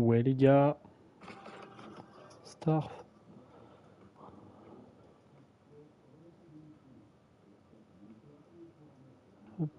Ouais les gars, Starf. Hop.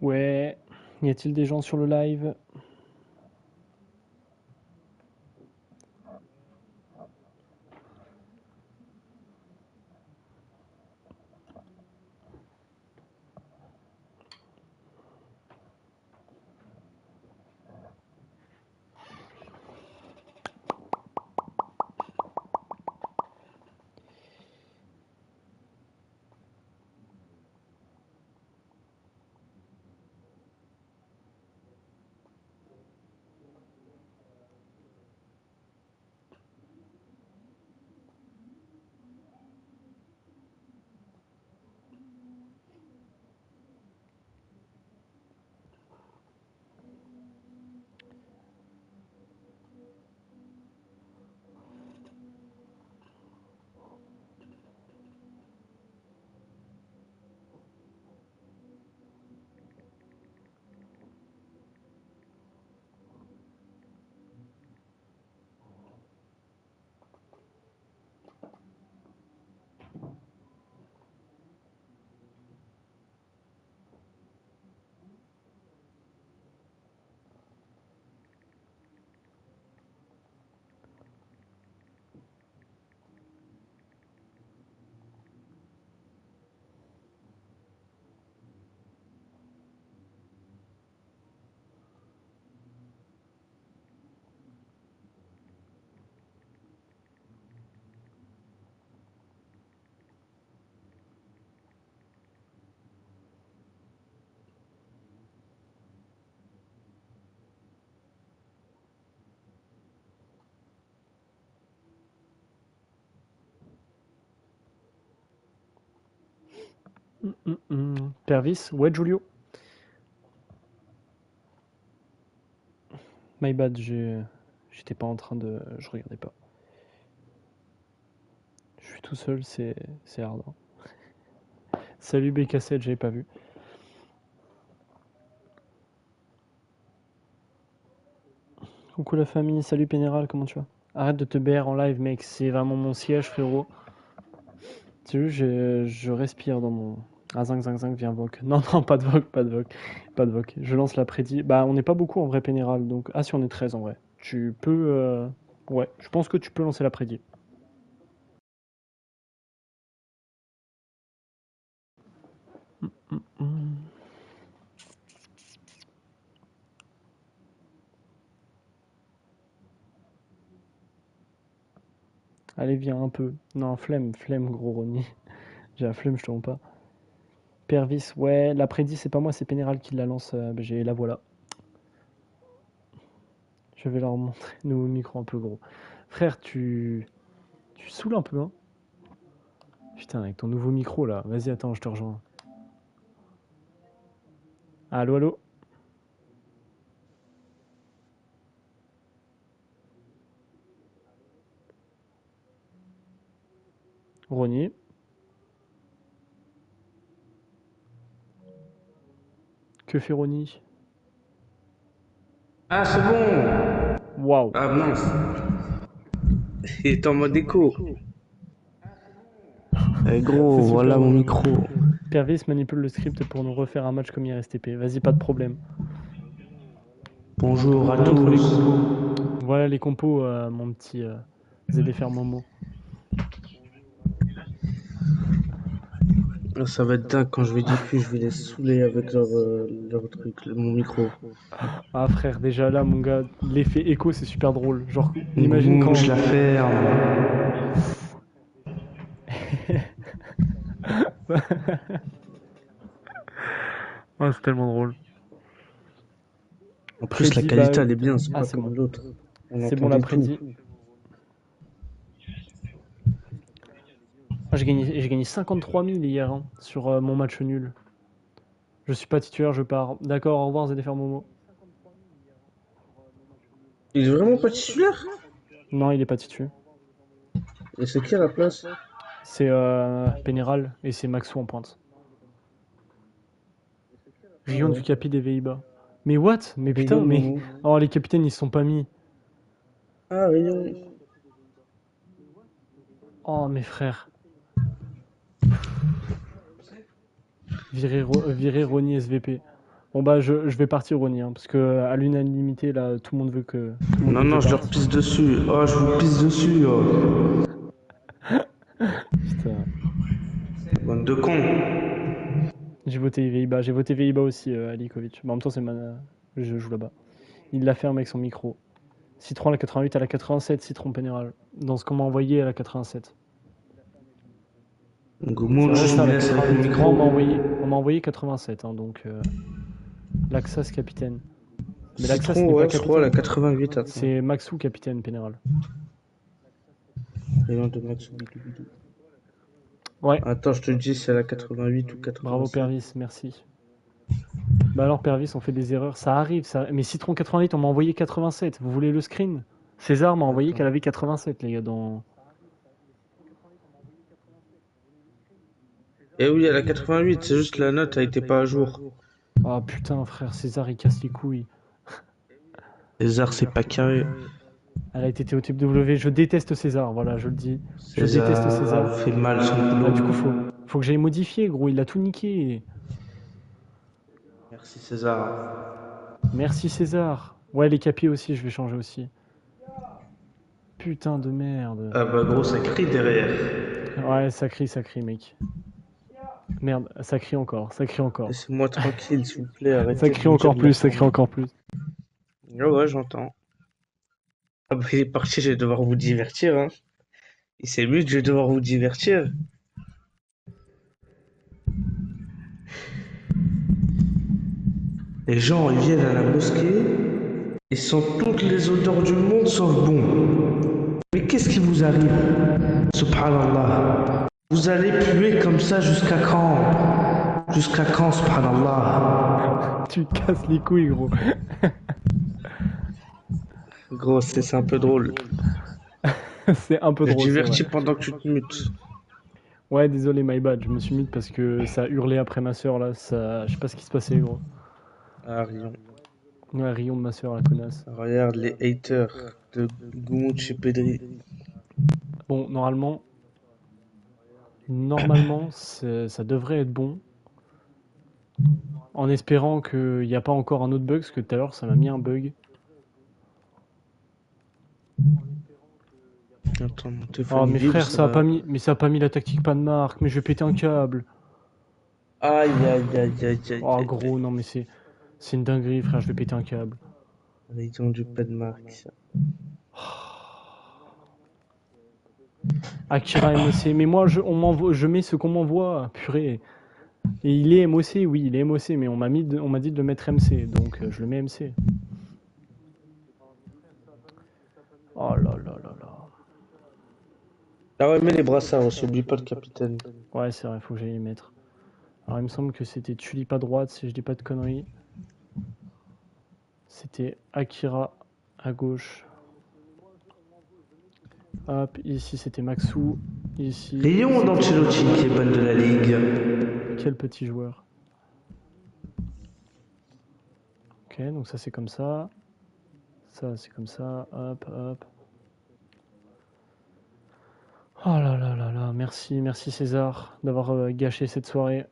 Ouais, y a-t-il des gens sur le live? Pervis, ouais Julio. My bad, j'étais pas en train de... Je regardais pas. Je suis tout seul, c'est hard. Hein. Salut BK7, j'avais pas vu. Coucou la famille, salut Pénéral, comment tu vas? Arrête de te BR en live mec, c'est vraiment mon siège frérot. Tu sais, je respire dans mon... Ah zinc zinc zinc, viens voc. Non non, pas de voc, pas de voc. Pas de voc. Je lance la prédit. Bah on n'est pas beaucoup en vrai Pénéral, donc... Ah si on est 13 en vrai. Tu peux... Ouais, je pense que tu peux lancer la prédit. Allez viens un peu. Non, flemme gros Ronnie. J'ai la flemme, je te rends pas. Pervis, ouais, la prédit c'est pas moi, c'est Pénéral qui la lance. La voilà. Je vais leur montrer nouveau micro un peu gros. Frère, tu saoules un peu, hein. Putain, avec ton nouveau micro là. Vas-y, attends, je te rejoins. Allô, allô. Ronnie. Que fait Ronnie? Ah, c'est bon. Waouh. Ah mince, il est en mode écho. C'est Gros, super voilà mon drôle. micro. Pervis manipule le script pour nous refaire un match comme IRSTP. Vas-y, pas de problème. Bonjour à Montre les tous. compos. Voilà les compos, mon petit ZFR Momo. Ça va être dingue quand je vais diffuser, je vais les saouler avec leur truc, mon micro. Ah frère, déjà là, mon gars, l'effet écho, c'est super drôle. Genre, imagine Bouge quand... la ferme. Ah, c'est tellement drôle. En plus, la Prédit, qualité, elle est bien, c'est ah, pas c'est bon. comme l'autre. On C'est bon, la entendait tout. prédit. Ah, j'ai gagné 53 000 hier hein, sur mon match nul. Je suis pas titulaire, je pars. D'accord, au revoir, ZFR Momo. Il est vraiment pas titulaire? Non, il est pas titu. Et c'est qui à la place? C'est Pénéral et c'est Maxou en pointe. Ah Rion ouais. du capi des Pays-Bas. Mais what? Mais Rayon putain, mais. Momo. Oh, les capitaines, ils se sont pas mis. Ah, Rayon. Oh, mes frères. Virer Ronny SVP. Bon, bah, je vais partir, Ronny, hein, parce que à l'unanimité, là, tout le monde veut que. Tout le monde Non, veut que non, je je leur parte. pisse dessus. Oh, je vous pisse dessus. Oh. Putain. Bande de cons. J'ai voté Veiba. J'ai voté Veiba aussi, Alikovic. Mais en même temps, je joue là-bas. Il l'a fermé avec son micro. Citron à la 88, à la 87, Citron Pénéral. Dans ce qu'on m'a envoyé à la 87. C'est Goumou, vrai je ça, à me la laisse avec le 88. Moi, micro. on m'a envoyé 87, hein, donc Laxas capitaine. Mais Laxas Citron, n'est pas ouais, je crois, la capitaine. 88, attends. C'est Maxou capitaine Pénéral. Rayon de Max Bidou Bidou. Ouais, Attends, je te dis si c'est la 88 ou bravo 87. Pervis, merci. Bah alors Pervis, on fait des erreurs, ça arrive. Ça... Mais Citron 88, on m'a envoyé 87. Vous voulez le screen? César m'a envoyé Attends. qu'elle avait 87, les gars, dans... Eh oui, elle a 88, c'est juste la note, elle était pas à jour. Ah putain, frère, César, il casse les couilles. César, c'est pas carré. Elle a été TOTW. Je déteste César, voilà, je le dis. Je César déteste César. fait mal son Bah, du coup, boulot. faut que j'aille modifier, gros. Il a tout niqué. Merci César. Merci César. Ouais, les capis aussi, je vais changer aussi. Putain de merde. Ah bah gros, ça crie derrière. Ouais, ça crie, mec. Merde, ça crie encore, ça crie encore. Laissez-moi tranquille, s'il vous plaît, Ça arrêtez de crie me dire encore de plus, ça m'attendre. crie encore plus. Ah ouais, j'entends. Ah bah il est parti, je vais devoir vous divertir, hein. Il s'est mis, je vais devoir vous divertir. Les gens, ils viennent à la mosquée, ils sentent toutes les odeurs du monde sauf bon. Mais qu'est-ce qui vous arrive? Subhanallah. Vous allez puer comme ça jusqu'à quand? Jusqu'à quand, subhanallah? Tu te casses les couilles, gros. Gros, c'est un peu drôle. C'est un peu Je drôle, c'est vrai. divertis pendant que tu te mutes. Ouais, désolé, my bad. Je me suis mute parce que ça hurlait après ma soeur, là. Ça... Je sais pas ce qui se passait, gros. Ah, Rion. Ouais, Rion de ma soeur, la connasse. Regarde les haters de Goumout chez Pedri. Bon, normalement, ça devrait être bon. En espérant qu'il n'y a pas encore un autre bug, parce que tout à l'heure, ça m'a mis un bug. Attends, mon Oh, téléphone mes vibre, frères, ça ça a va. pas mis, mais ça a pas mis la tactique pas de marque, mais je vais péter un câble. Aïe, aïe, aïe, aïe, aïe, Oh, aïe, gros, aïe. non, mais c'est une dinguerie, frère, je vais péter un câble. Ils ont du pas de marque. Akira MOC, mais moi, je mets ce qu'on m'envoie, purée. Et il est MOC, oui, il est MOC, mais on m'a dit de le mettre MC, donc je le mets MC. Oh là là là là. Ah ouais, mets les brassards aussi, oublie pas le capitaine. Ouais, c'est vrai, faut que j'aille les mettre. Alors, il me semble que c'était Tulipe à droite, si je dis pas de conneries. C'était Akira à gauche. Hop, ici c'était Maxou. Ici. Rions d'Ancelotti qui est bonne de la ligue. Quel petit joueur. Ok, donc ça c'est comme ça. Ça c'est comme ça. Hop, hop. Oh là là là là, merci, merci César d'avoir gâché cette soirée.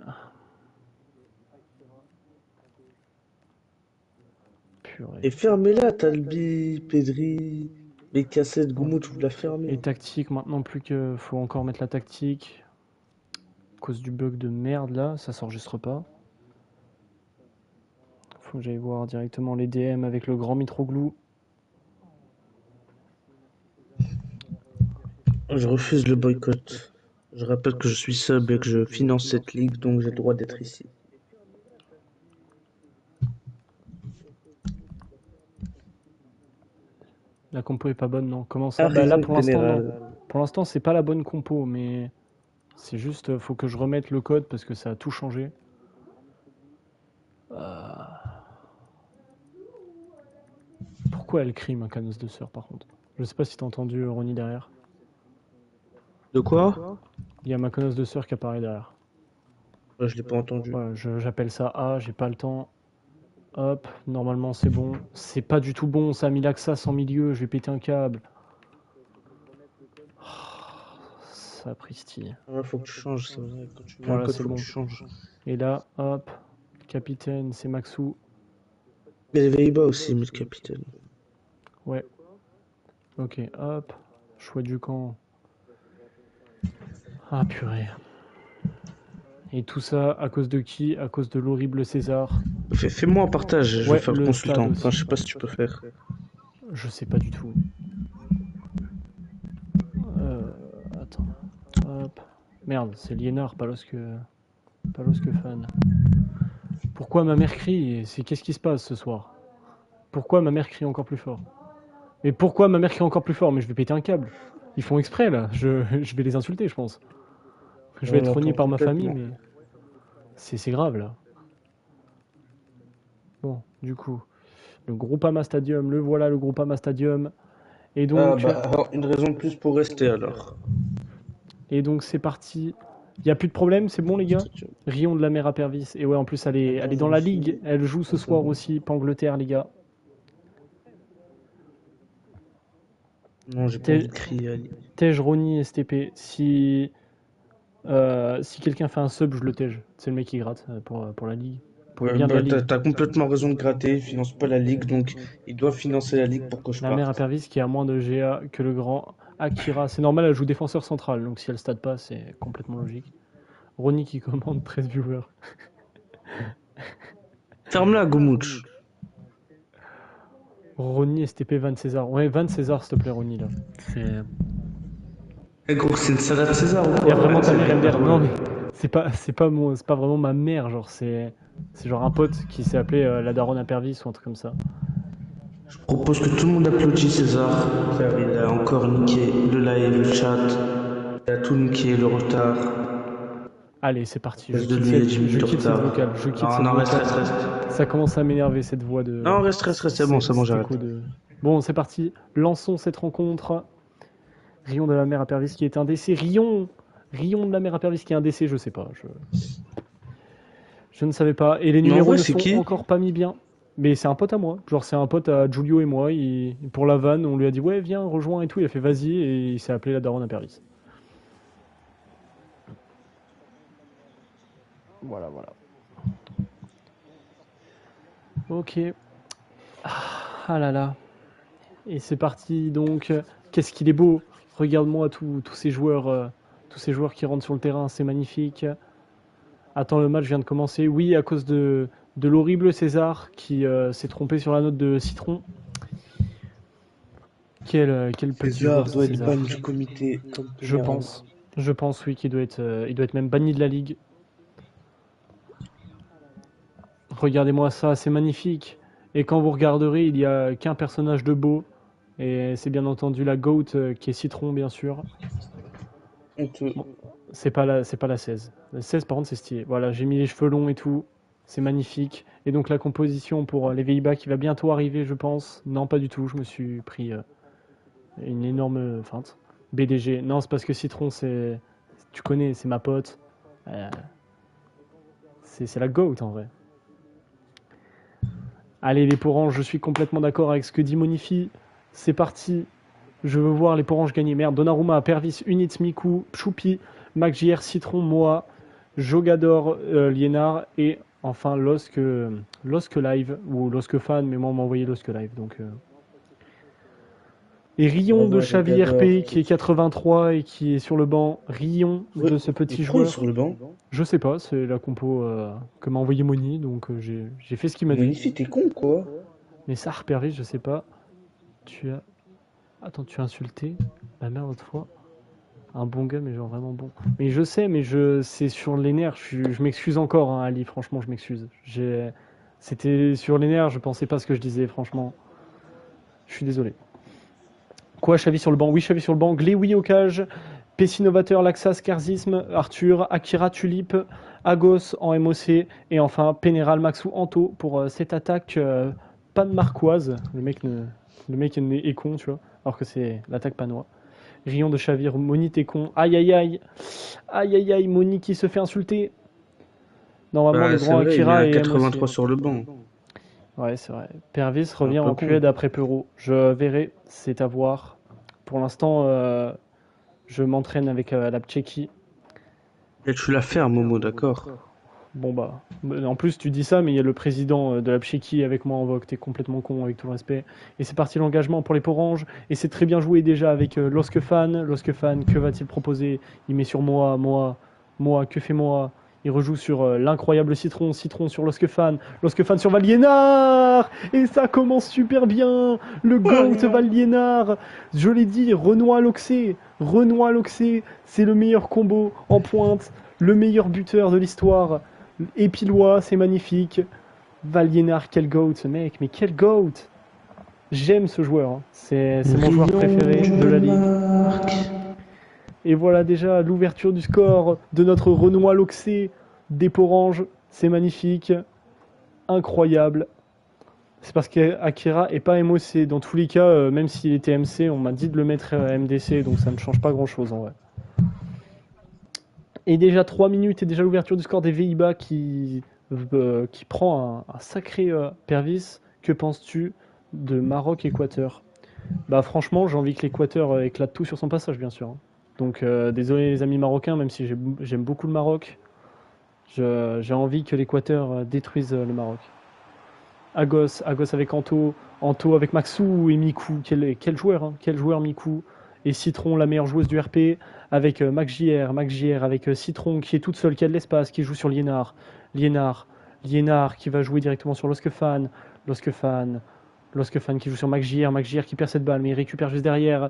Purée. Et fermez-la, Talbi, Pedri, les cassettes, Goumout, vous la fermez. Et tactique, maintenant plus que faut encore mettre la tactique. À cause du bug de merde là, ça s'enregistre pas. Faut que j'aille voir directement les DM avec le grand Mitroglou. Je refuse le boycott. Je rappelle que je suis sub et que je finance cette ligue, donc j'ai le droit d'être ici. La compo est pas bonne, non. Comment ça? Ah, Bah là, raison pour l'instant, non. générale. Pour l'instant, c'est pas la bonne compo, mais c'est juste, faut que je remette le code parce que ça a tout changé. Pourquoi elle crie, ma canos de sœur, par contre? Je sais pas si t'as entendu Ronnie derrière. De quoi? Il y a ma canos de sœur qui apparaît derrière. Ouais, je l'ai pas entendu. Ouais, j'appelle ça A, j'ai pas le temps. Hop, normalement c'est bon. C'est pas du tout bon, ça a mis l'Axas en milieu, je vais péter un câble. Sapristi. Ouais, faut que tu changes, c'est vrai. Quand tu mets un Voilà, code, c'est faut que bon. tu changes. Et là, hop, capitaine, c'est Maxou. Mais les Pays-Bas aussi, mais le capitaine. Ouais, ok, hop. Choix du camp. Ah purée. Et tout ça à cause de qui? À cause de l'horrible César. Fais-moi un partage, je vais Ouais, faire le le stade consultant. aussi. Enfin, je sais pas si tu peux faire. Je sais pas du tout. Attends. Hop. Merde, c'est Liénard, pas Losque fan. Pourquoi ma mère crie? Qu'est-ce qui se passe ce soir? Pourquoi ma mère crie encore plus fort? Mais pourquoi ma mère crie encore plus fort? Mais je vais péter un câble. Ils font exprès là. Je vais les insulter, je pense. Je vais On être renié l'entend par ma famille, complètement. mais c'est grave là. Bon, du coup, le Groupama Stadium, le voilà le Groupama Stadium. Et Ah donc, bah, alors, une raison de plus pour rester alors. c'est parti. Il n'y a plus de problème, c'est bon les gars? Rion de la mer à Pervis. Et ouais, en plus, elle est dans la ligue. Elle joue ce soir aussi, pas Angleterre, les gars. Non, j'ai pas envie de crier. Ali. Tej, Rony, STP. Si quelqu'un fait un sub, je le tège. C'est le mec qui gratte pour la ligue. Pour le Ouais, bien de la bah, t'as, ligue. t'as complètement raison de gratter. Il finance pas la ligue, donc il doit financer la ligue pour que je La mère à parte. Pervis qui a moins de GA que le grand Akira. C'est normal, elle joue défenseur central. Donc si elle stade pas, c'est complètement logique. Rony qui commande 13 viewers. Ferme-la, Gomouch. Rony, STP, Van César. Ouais, Van César, s'il te plaît, Rony là. C'est. Eh gros, c'est une salade César ou Il y a quoi? vraiment ta Arrête, mère c'est MDR. pas Non, drôle. mais c'est pas vraiment ma mère. Genre, c'est genre un pote qui s'est appelé la daronne à Pervis ou un truc comme ça. Je propose que tout le monde applaudisse César, car il a encore niqué le live, le chat. Il a tout niqué, le retard. Allez, c'est parti. Parce de lui, il y a 10 Je minutes de quitte cette retard. vocale. Je quitte Non, cette non, reste, vocale. reste, reste. Ça commence à m'énerver cette voix de. Non, reste, c'est bon, Cet j'arrête. écho de. Bon, c'est parti. Lançons cette rencontre. Rion de la mer à Pervis qui est un décès. Rion de la mer à Pervis qui est un décès, je sais pas. Je ne savais pas. Et les Mais en numéros vrai, ne c'est sont qui? encore pas mis bien. Mais c'est un pote à moi. Genre, c'est un pote à Giulio et moi. Pour la vanne, on lui a dit ouais, viens, rejoins et tout. Il a fait vas-y et il s'est appelé la daronne à Pervis. Voilà, voilà. Ok. Ah là là. Et c'est parti donc. Qu'est-ce qu'il est beau. Regarde-moi tous tous ces joueurs qui rentrent sur le terrain. C'est magnifique. Attends, le match vient de commencer. Oui, à cause de l'horrible César qui s'est trompé sur la note de Citron. Quel petit César joueur, doit être César. banni du comité. Comme Je Pénéral. pense. Je pense, oui, il doit être même banni de la ligue. Regardez-moi ça, c'est magnifique. Et quand vous regarderez, il n'y a qu'un personnage de beau. Et c'est bien entendu la GOAT qui est Citron, bien sûr. Honteux. Bon, c'est pas la 16. La 16, par contre, c'est stylé. Voilà, j'ai mis les cheveux longs et tout. C'est magnifique. Et donc la composition pour les Pays-Bas qui va bientôt arriver, je pense. Non, pas du tout. Je me suis pris une énorme feinte. BDG. Non, c'est parce que Citron, tu connais, c'est ma pote. Euh, c'est la GOAT en vrai. Allez, les Poranges, je suis complètement d'accord avec ce que dit Monifi. C'est parti. Je veux voir les Poranges gagner. Merde, Donnarumma, Pervis, Unitz, Miku, Choupi, MacJR, Citron, Moa, Jogador, Liénard et enfin Losk Live ou Losk Fan, mais moi on m'a envoyé Losk Live. Donc, Et Rion de Xavi RP qui est 83 et qui est sur le banc. Rion de ce petit Pourquoi il est joueur. sur le banc? Je sais pas, c'est la compo que m'a envoyé Moni, donc j'ai fait ce qu'il m'a dit. Magnifique, t'es con quoi? Mais ça, Pervis, je sais pas. Attends, tu as insulté ma mère l'autre fois. Un bon gars, mais genre vraiment bon. Mais je sais, c'est sur les nerfs. Je m'excuse encore, hein, Ali. Franchement, je m'excuse. C'était sur les nerfs. Je pensais pas ce que je disais, franchement. Je suis désolé. Quoi, Xavi sur le banc? Oui, Xavi sur le banc. Glé, oui, au cage. Pessi Novateur, Laxas, Kerzisme, Arthur, Akira, Tulip, Agos en MOC. Et enfin, Pénéral, Maxou, Anto pour cette attaque panmarquoise. Le mec est con, tu vois. Alors que c'est l'attaque panois. Rion de Chavir, Moni t'es con. Aïe aïe aïe. Aïe aïe aïe, Moni qui se fait insulter. Normalement, le Bah, c'est grand vrai, il est Akira à est MOC. 83 sur le banc. Ouais, c'est vrai. Pervis C'est un revient peu en con. Q-Aid après Peuro. Je verrai, c'est à voir. Pour l'instant, je m'entraîne avec la Tchéquie. Et tu l'as fait un Momo, d'accord? Bon bah, en plus tu dis ça, mais il y a le président de la Tchéquie avec moi en vogue, t'es complètement con avec tout le respect. Et c'est parti l'engagement pour les Poranges, et c'est très bien joué déjà avec Loskefan. Loskefan, que va-t-il proposer? Il met sur moi, que fait moi? Il rejoue sur l'incroyable Citron, Citron sur Loskefan, Loskefan sur Valiénard. Et ça commence super bien, le GOAT Valiénard. Je l'ai dit, Renoir-Loxé, Renoir-Loxé, c'est le meilleur combo en pointe, le meilleur buteur de l'histoire. Épilois, c'est magnifique. Valiénard, quel GOAT ce mec, mais quel GOAT! J'aime ce joueur, hein. C'est mon joueur préféré de la ligue. Et voilà déjà l'ouverture du score de notre Renoir Loxé d'Eporange. C'est magnifique, incroyable. C'est parce qu'Akira est pas MOC. Dans tous les cas, même s'il était MC, on m'a dit de le mettre MDC, donc ça ne change pas grand chose en vrai. Et déjà 3 minutes et déjà l'ouverture du score des Pays-Bas qui prend un sacré Pervis. Que penses-tu de Maroc-Équateur? Bah franchement, j'ai envie que l'Équateur éclate tout sur son passage, bien sûr, hein. Donc désolé les amis marocains, même si j'aime beaucoup le Maroc, j'ai envie que l'Équateur détruise le Maroc. Agos avec Anto, Anto avec Maxou et Mikou, quel joueur, hein, quel joueur Mikou. Et Citron, la meilleure joueuse du RP, avec Max JR avec Citron qui est toute seule, qui a de l'espace, qui joue sur Liénard, Liénard qui va jouer directement sur Loskefan, Loskefan qui joue sur Max JR qui perd cette balle, mais il récupère juste derrière.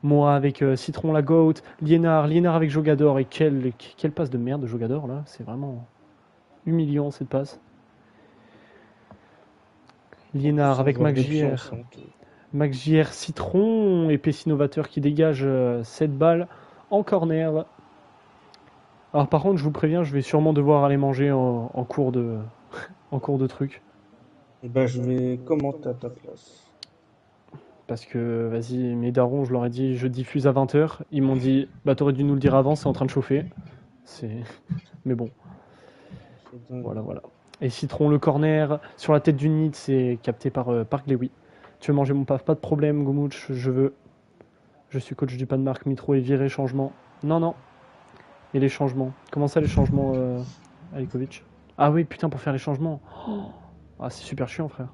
Moa avec Citron, la Goat, Liénard avec Jogador, et quelle passe de merde de Jogador là, c'est vraiment humiliant cette passe. Liénard avec Max JR, Citron et Pessi Novateur qui dégage cette balle en corner. Alors par contre, je vous préviens, je vais sûrement devoir aller manger en cours de en cours de truc. Et ben, je vais commenter à ta place. Parce que, vas-y, mes darons, je leur ai dit, je diffuse à 20h. Ils m'ont dit, bah t'aurais dû nous le dire avant, c'est en train de chauffer. Mais bon, voilà. Et Citron, le corner, sur la tête du nid, c'est capté par Glewi. Tu veux manger mon paf? Pas de problème, Goumouch, je veux. Je suis coach du Panmark, Mitro et viré, changement. Non. Et les changements? Comment ça, les changements, Alikovic? Ah oui, putain, pour faire les changements. Ah, c'est super chiant, frère.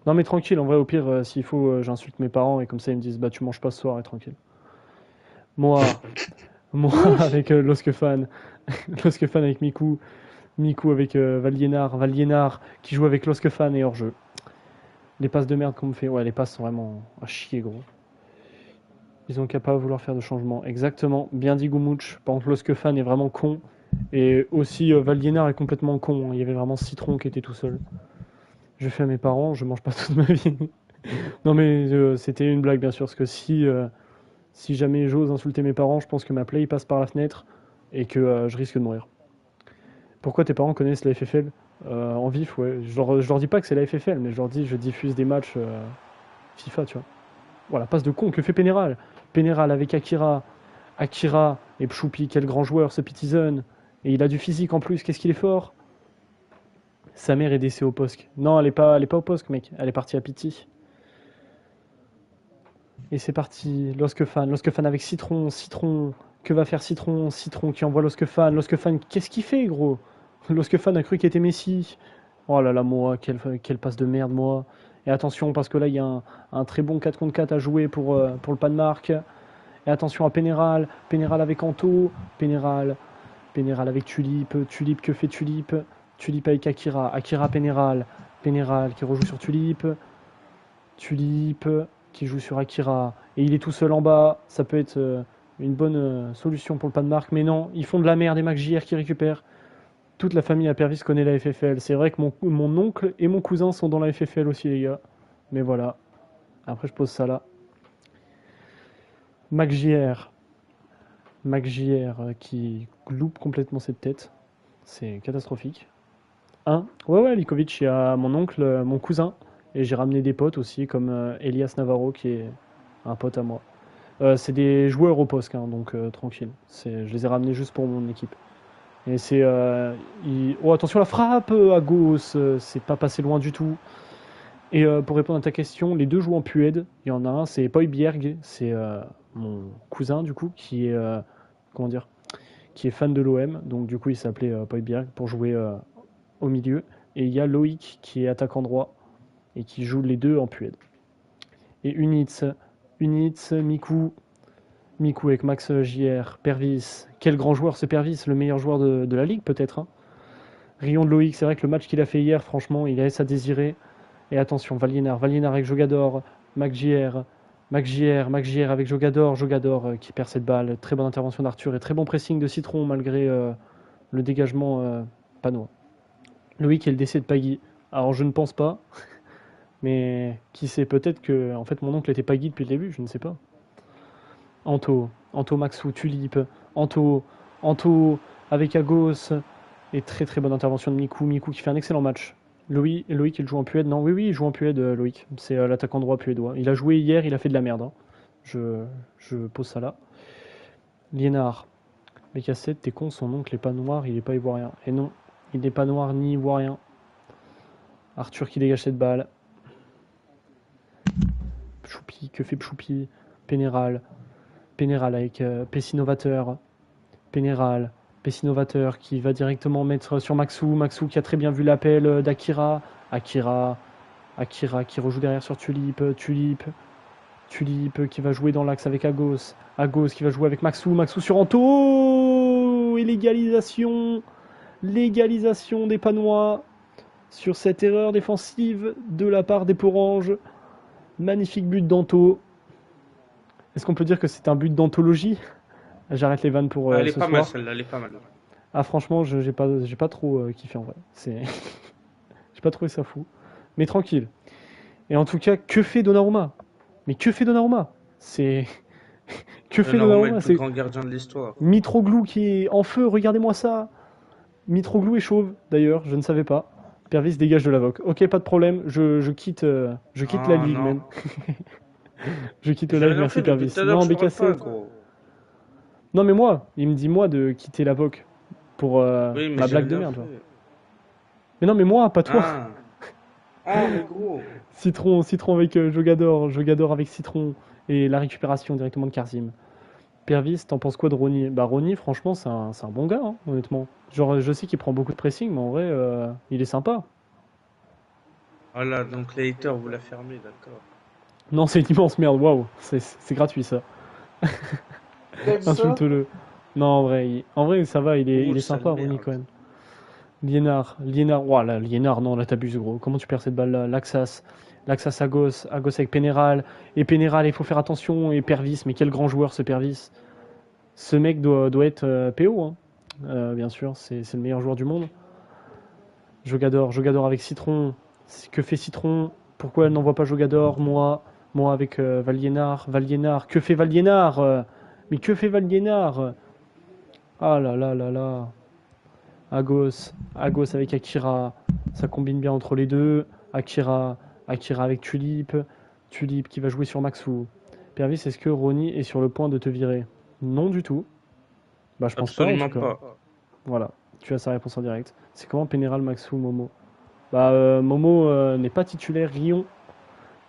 Non mais tranquille, en vrai au pire s'il faut j'insulte mes parents et comme ça ils me disent bah tu manges pas ce soir et tranquille. Moi avec Loskefan, Loskefan avec Mikou, avec Valiénard qui joue avec Loskefan et hors jeu. Les passes de merde qu'on me fait, ouais les passes sont vraiment à chier gros. Ils ont qu'à pas vouloir faire de changement. Exactement, bien dit Goumouch. Par contre Loskefan est vraiment con et aussi Valiénard est complètement con. Il y avait vraiment Citron qui était tout seul. Je fais à mes parents, je mange pas toute ma vie. Non mais c'était une blague bien sûr, parce que si jamais j'ose insulter mes parents, je pense que ma play passe par la fenêtre et que je risque de mourir. Pourquoi tes parents connaissent la FFL en vif? Ouais, je leur dis pas que c'est la FFL, mais je leur dis je diffuse des matchs FIFA, tu vois. Voilà, passe de con, que fait Pénéral? Pénéral avec Akira et Pchoupi, quel grand joueur ce Pitizen. Et il a du physique en plus, qu'est-ce qu'il est fort. Sa mère est décédée au POSC. Non, elle est pas au POSC, mec. Elle est partie à Pity. Et c'est parti. Loskefan avec Citron. Que va faire Citron qui envoie Loskefan. Qu'est-ce qu'il fait, gros? Loskefan a cru qu'il était Messi. Oh là là, moi, quelle passe de merde, moi. Et attention, parce que là, il y a un très bon 4 contre 4 à jouer pour le Panmark. Et attention à Pénéral. Pénéral avec Anto. Pénéral avec Tulip. Que fait Tulip? Tulip avec Akira Pénéral qui rejoue sur Tulip qui joue sur Akira et il est tout seul en bas, ça peut être une bonne solution pour le Panmark, mais non, ils font de la merde et Max JR qui récupère. Toute la famille à Pervis connaît la FFL, c'est vrai que mon oncle et mon cousin sont dans la FFL aussi les gars, mais voilà, Après, je pose ça là. McJR. McJR qui loupe complètement cette tête. C'est catastrophique. Ouais, Likovic, il y a mon oncle, mon cousin. Et j'ai ramené des potes aussi, comme Elias Navarro, qui est un pote à moi. C'est des joueurs au poste, hein, donc tranquille. Je les ai ramenés juste pour mon équipe. Et c'est. Oh, attention, la frappe à gauche, c'est pas passé loin du tout. Et pour répondre à ta question, les deux jouent en Puède. Il y en a un, c'est Højbjerg, c'est mon cousin du coup, qui est comment dire, qui est fan de l'OM. Donc du coup, il s'appelait Højbjerg pour jouer au milieu. Et il y a Loïc qui est attaquant droit et qui joue les deux en Puède. Et Unitz, Mikou avec Max JR, Pervis. Quel grand joueur ce Pervis, le meilleur joueur de la ligue peut-être. Hein. Rion de Loïc, c'est vrai que le match qu'il a fait hier, franchement, il laisse à désirer. Et attention, Valienar avec Jogador, McJR avec Jogador qui perd cette balle. Très bonne intervention d'Arthur et très bon pressing de Citron malgré le dégagement panois. Loïc et le décès de Pagui. Alors je ne pense pas, mais qui sait, peut-être que en fait mon oncle était Pagui depuis le début, je ne sais pas. Anto Maxou, Tulipe, Anto avec Agos et très très bonne intervention de Mikou qui fait un excellent match. Loïc, il joue en Puède. Non, oui, il joue en Puède, Loïc. C'est l'attaquant droit puédois. Il a joué hier, il a fait de la merde. Hein. Je pose ça là. Liénard. BK7, t'es con, son oncle est pas noir, il est pas ivoirien. Et non, il n'est pas noir ni ivoirien. Arthur qui dégage cette balle. Choupi, que fait Choupi? Pénéral avec Pessinovateur. Pénéral. Pessinovateur qui va directement mettre sur Maxou qui a très bien vu l'appel d'Akira. Akira qui rejoue derrière sur Tulipe qui va jouer dans l'axe avec Agos qui va jouer avec Maxou sur Anto et l'égalisation des Panois sur cette erreur défensive de la part des Poranges. Magnifique but d'Anto. Est-ce qu'on peut dire que c'est un but d'anthologie? J'arrête les vannes pour Elle est ce pas soir. mal celle-là, elle est pas mal. Ah franchement, j'ai pas trop kiffé en vrai. J'ai pas trouvé ça fou. Mais tranquille. Et en tout cas, que fait Donnarumma? Mais que fait Donnarumma? C'est que fait Donnarumma est Donnarumma? le C'est plus grand gardien de l'histoire. Mitroglou qui est en feu. Regardez-moi ça. Mitroglou est chauve d'ailleurs, je ne savais pas. Pervis dégage de la voque. Ok, pas de problème. Je quitte la ligue, non. man. Je quitte le J'ai live. rien Merci fait depuis Pervis. tout à l'heure, Non, je parle pas, BKC. gros. Non mais moi, il me dit moi de quitter la voque pour Oui, mais ma j'ai blague de rien merde. Genre. fait. Mais non mais moi, pas toi. Mais gros. Citron avec Jogador avec Citron et la récupération directement de Karzim. Pervis, t'en penses quoi de Ronny? Bah Ronny, franchement, c'est un bon gars, hein, honnêtement. Genre, je sais qu'il prend beaucoup de pressing, mais en vrai, il est sympa. Voilà, donc les haters, vous la fermez, d'accord. Non, c'est une immense merde, waouh, c'est gratuit ça. Insulte-le. Non, en vrai, ça va, il est sympa, Ronny quand même. Liénard, ouah, là, Liénard, non, là t'abuses gros. Comment tu perds cette balle là? Laxas Agos avec Pénéral. Et Pénéral, il faut faire attention. Et Pervis, mais quel grand joueur ce Pervis. Ce mec doit être PO, hein. Bien sûr, c'est le meilleur joueur du monde. Jogador avec Citron. Que fait Citron? Pourquoi elle n'envoie pas Jogador? Moi avec Valliénard. Que fait Valliénard? Mais que fait Valliénard? Ah là là là là. Agos avec Akira, ça combine bien entre les deux. Akira avec Tulipe qui va jouer sur Maxou. Pervis, est-ce que Ronny est sur le point de te virer? Non du tout. Bah je pense pas en Absolument tout cas. pas. Voilà, tu as sa réponse en direct. C'est comment Pénéral, Maxou, Momo? Bah Momo n'est pas titulaire Rion,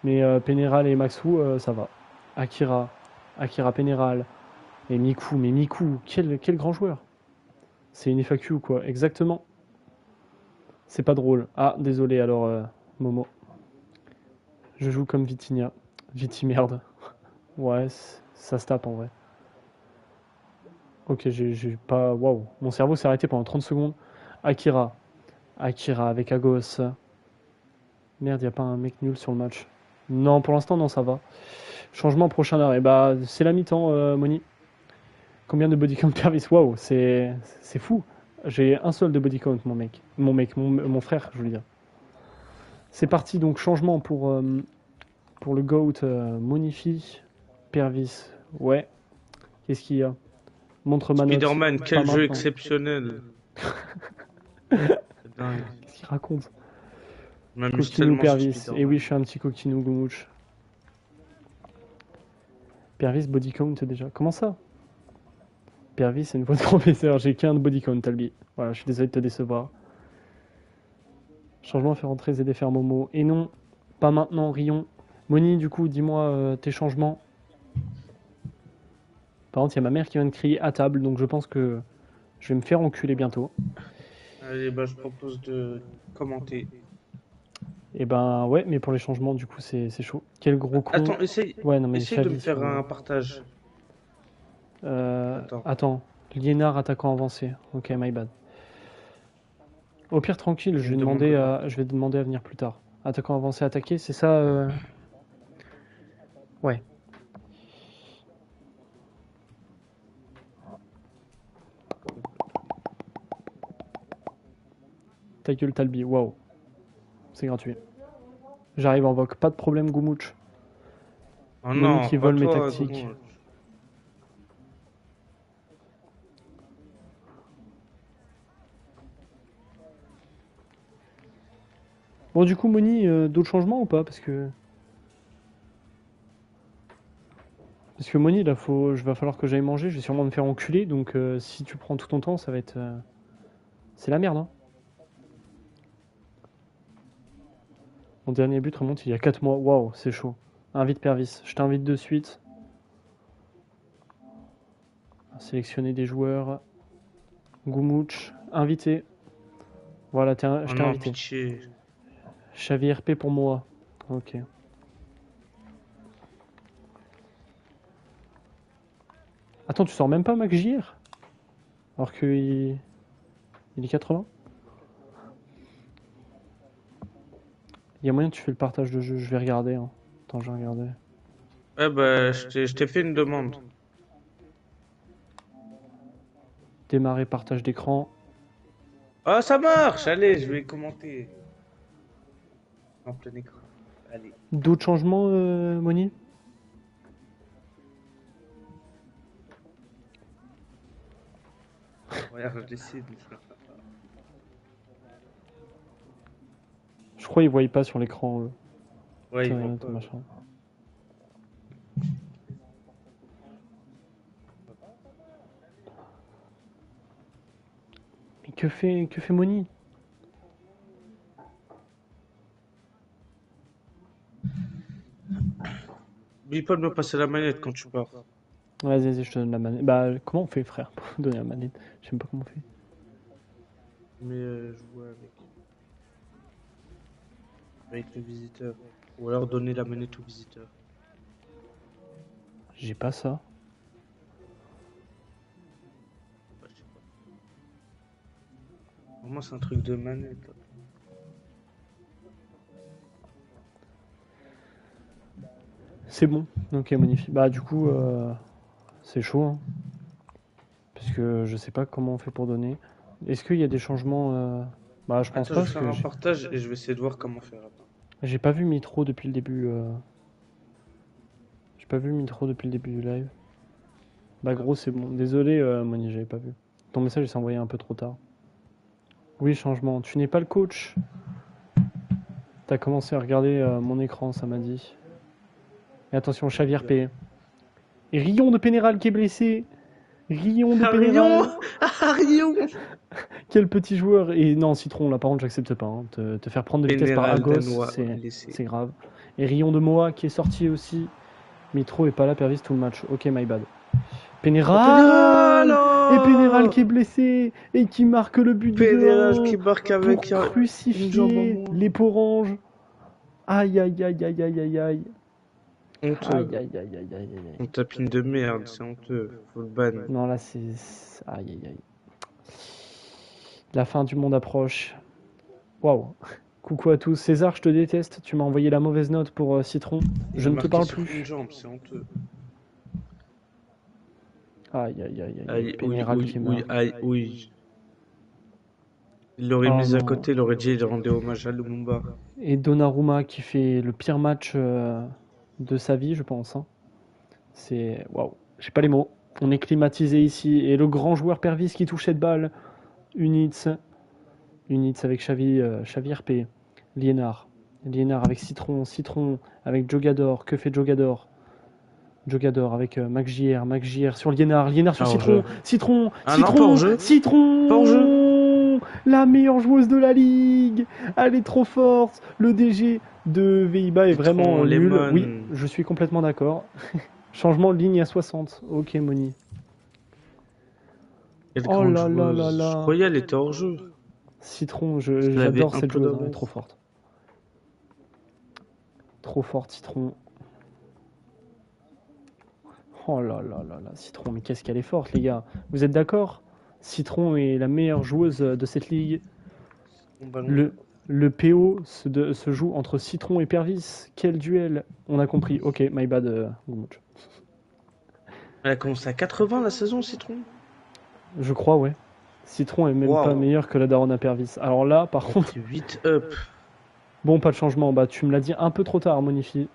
mais Pénéral et Maxou ça va. Akira Pénéral et Mikou, quel grand joueur. C'est une FAQ ou quoi? Exactement. C'est pas drôle. Ah, désolé alors, Momo. Je joue comme Vitinha. Viti merde. Ouais, ça se tape en vrai. Ok, j'ai pas. Waouh, mon cerveau s'est arrêté pendant 30 secondes. Akira avec Agos. Merde, y a pas un mec nul sur le match. Non, pour l'instant, non, ça va. Changement prochain arrêt. Bah, c'est la mi-temps, Moni. Combien de body count Pervis? Waouh, c'est fou. J'ai un seul de body count, mon frère, je veux dire. C'est parti, donc changement pour Pour le GOAT, Monifi, Pervis. Ouais. Qu'est-ce qu'il y a? Montre ma note. Spider-Man, Pas quel jeu maintenant. exceptionnel. C'est dingue. Qu'est-ce qu'il raconte? Je m'amuse Coquinou tellement sur Pervis. Et Spider-Man. oui, je suis un petit coquinou Goumouche. Pervis body count déjà. Comment ça? Pervis, c'est une voix de professeur. J'ai qu'un body count, Talbi. Voilà, je suis désolé de te décevoir. Changement, faire rentrer Zédé, faire Momo. Et non, pas maintenant, Rion. Moni, du coup, dis-moi tes changements. Par contre, il y a ma mère qui vient de crier à table, donc je pense que je vais me faire enculer bientôt. Allez, bah, je propose de commenter. Et ben ouais, mais pour les changements, du coup, c'est chaud. Quel gros con. Attends, essaye, Ouais, non, mais essaye de me Xavi faire sur. un partage. Attends. Attends, Liénard, attaquant avancé. Ok, my bad. Au pire, tranquille, Il me demande quoi? je vais demander à venir plus tard. Attaquant avancé, attaqué, c'est ça Ouais. Ta gueule, Talbi, waouh. C'est gratuit. J'arrive en voc, pas de problème, Goumouch. Oh Moni non, qui pas vole mes toi, tactiques. Goumou. Bon, du coup, Moni, d'autres changements ou pas? Parce que Moni, là, va falloir que j'aille manger. Je vais sûrement me faire enculer. Donc, si tu prends tout ton temps, ça va être. C'est la merde, hein. Mon dernier but remonte il y a 4 mois. Waouh, c'est chaud. Invite Pervis. Je t'invite de suite. Sélectionner des joueurs. Goumouch. Invité. Voilà, Oh je t'ai non, invité. pitié. Xavi RP pour moi. Ok. Attends, tu sors même pas Mac JR? Alors qu'il il est 80? Il y a moyen que tu fais le partage de jeu. Je vais regarder, hein. Attends, je vais regarder. Ouais, bah, je t'ai fait une demande. Démarrer partage d'écran. Ah, ça marche! Allez, je vais commenter. En plein écran. Allez. D'autres changements, Moni? Regarde, je décide. Je crois qu'ils voient pas sur l'écran Ouais, ils vont ton pas. machin. Mais que fait Moni? N'oublie pas de me passer la manette quand tu pars. Vas-y, vas-y, je te donne la manette. Bah, comment on fait, frère, pour donner la manette? Je sais même pas comment on fait. Mais je vois avec le visiteur. Ou alors donner la manette au visiteur. J'ai pas ça. Ouais, je sais pas. Pour moi, c'est un truc de manette. C'est bon. Ok, magnifique. Bah, du coup, c'est chaud, hein. Puisque je sais pas comment on fait pour donner. Est-ce qu'il y a des changements Bah, je pense Attends, pas, je vais parce faire que un partage et je vais essayer de voir comment faire. Attends. j'ai pas vu Mitro depuis le début. J'ai pas vu Mitro depuis le début du live. Bah, gros, c'est bon. Désolé, Moni, j'avais pas vu. Ton message il s'est envoyé un peu trop tard. Oui, changement. Tu n'es pas le coach. T'as commencé à regarder mon écran, ça m'a dit. Et attention, Xavier P. Et Rion de Pénéral qui est blessé. Rion de Pénéral. Arion! Arion! Quel petit joueur. Et non, Citron, là par contre, j'accepte pas, hein. Te faire prendre de vitesse par Général Agos, danois c'est blessé. grave. Et Rion de Moa qui est sorti aussi. Mitro est pas là, Pervis tout le match. Ok, my bad. Pénéral! Pénéral. Et Pénéral qui est blessé et qui marque le but du Pénéral 2-1 qui marque pour avec une jambe en crucifier moins. les Poranges. Aïe, aïe, aïe, aïe, aïe, aïe, aïe. Aïe, Honteux. aïe, aïe, aïe, aïe, aïe. On tapine de merde, c'est honteux. Faut le ban. Non, là, aïe, aïe, aïe. La fin du monde approche. Waouh. Coucou à tous. César, je te déteste. Tu m'as envoyé la mauvaise note pour Citron. Il Je a ne te marqué parle sur une plus. jambe, c'est honteux. Aïe, aïe, aïe, aïe, aïe. Aïe, oui, Pénéral oui, qui oui, meurt. aïe, oui. Il l'aurait Oh mis à non. côté, il aurait dit il rendait hommage à Lumumba. Et Donnarumma qui fait le pire match de sa vie, je pense. Hein. C'est waouh, j'ai pas les mots. On est climatisé ici et le grand joueur Pervis qui touche cette balle. Unitz, Unitz avec Xavi, Xavi RP, Liénard, Liénard avec Citron, Citron avec Jogador. Que fait Jogador? Jogador avec Mac JR, Mac JR sur Liénard, Liénard sur Pas Citron, hors-jeu. Citron, Ah non, pas Citron, hors-jeu. Pas hors-jeu. Citron, la meilleure joueuse de la ligue. Elle est trop forte. Le DG de Veiba est vraiment Citron, nul. lemon. Oui, je suis complètement d'accord. Changement de ligne à 60. Ok, Moni. Quelle Oh grande là là là joueuse. Je là. croyais elle était hors jeu. Citron, Parce qu'elle avait j'adore un cette peu joueuse, hein, elle est d'avance. trop forte. Trop forte, Citron. Oh là là là là, Citron, mais qu'est-ce qu'elle est forte, les gars. Vous êtes d'accord? Citron est la meilleure joueuse de cette ligue. Bon ballon. Le PO se joue entre Citron et Pervis. Quel duel. On a compris. Ok, my bad. Gumouch. Elle a commencé à 80 la saison, Citron. Je crois, ouais. Citron est même pas Waouh. meilleur que la daronne à Pervis. Alors là, par Elle a contre, pris 8 up. bon, pas de changement. Bah, tu me l'as dit un peu trop tard, Monifi.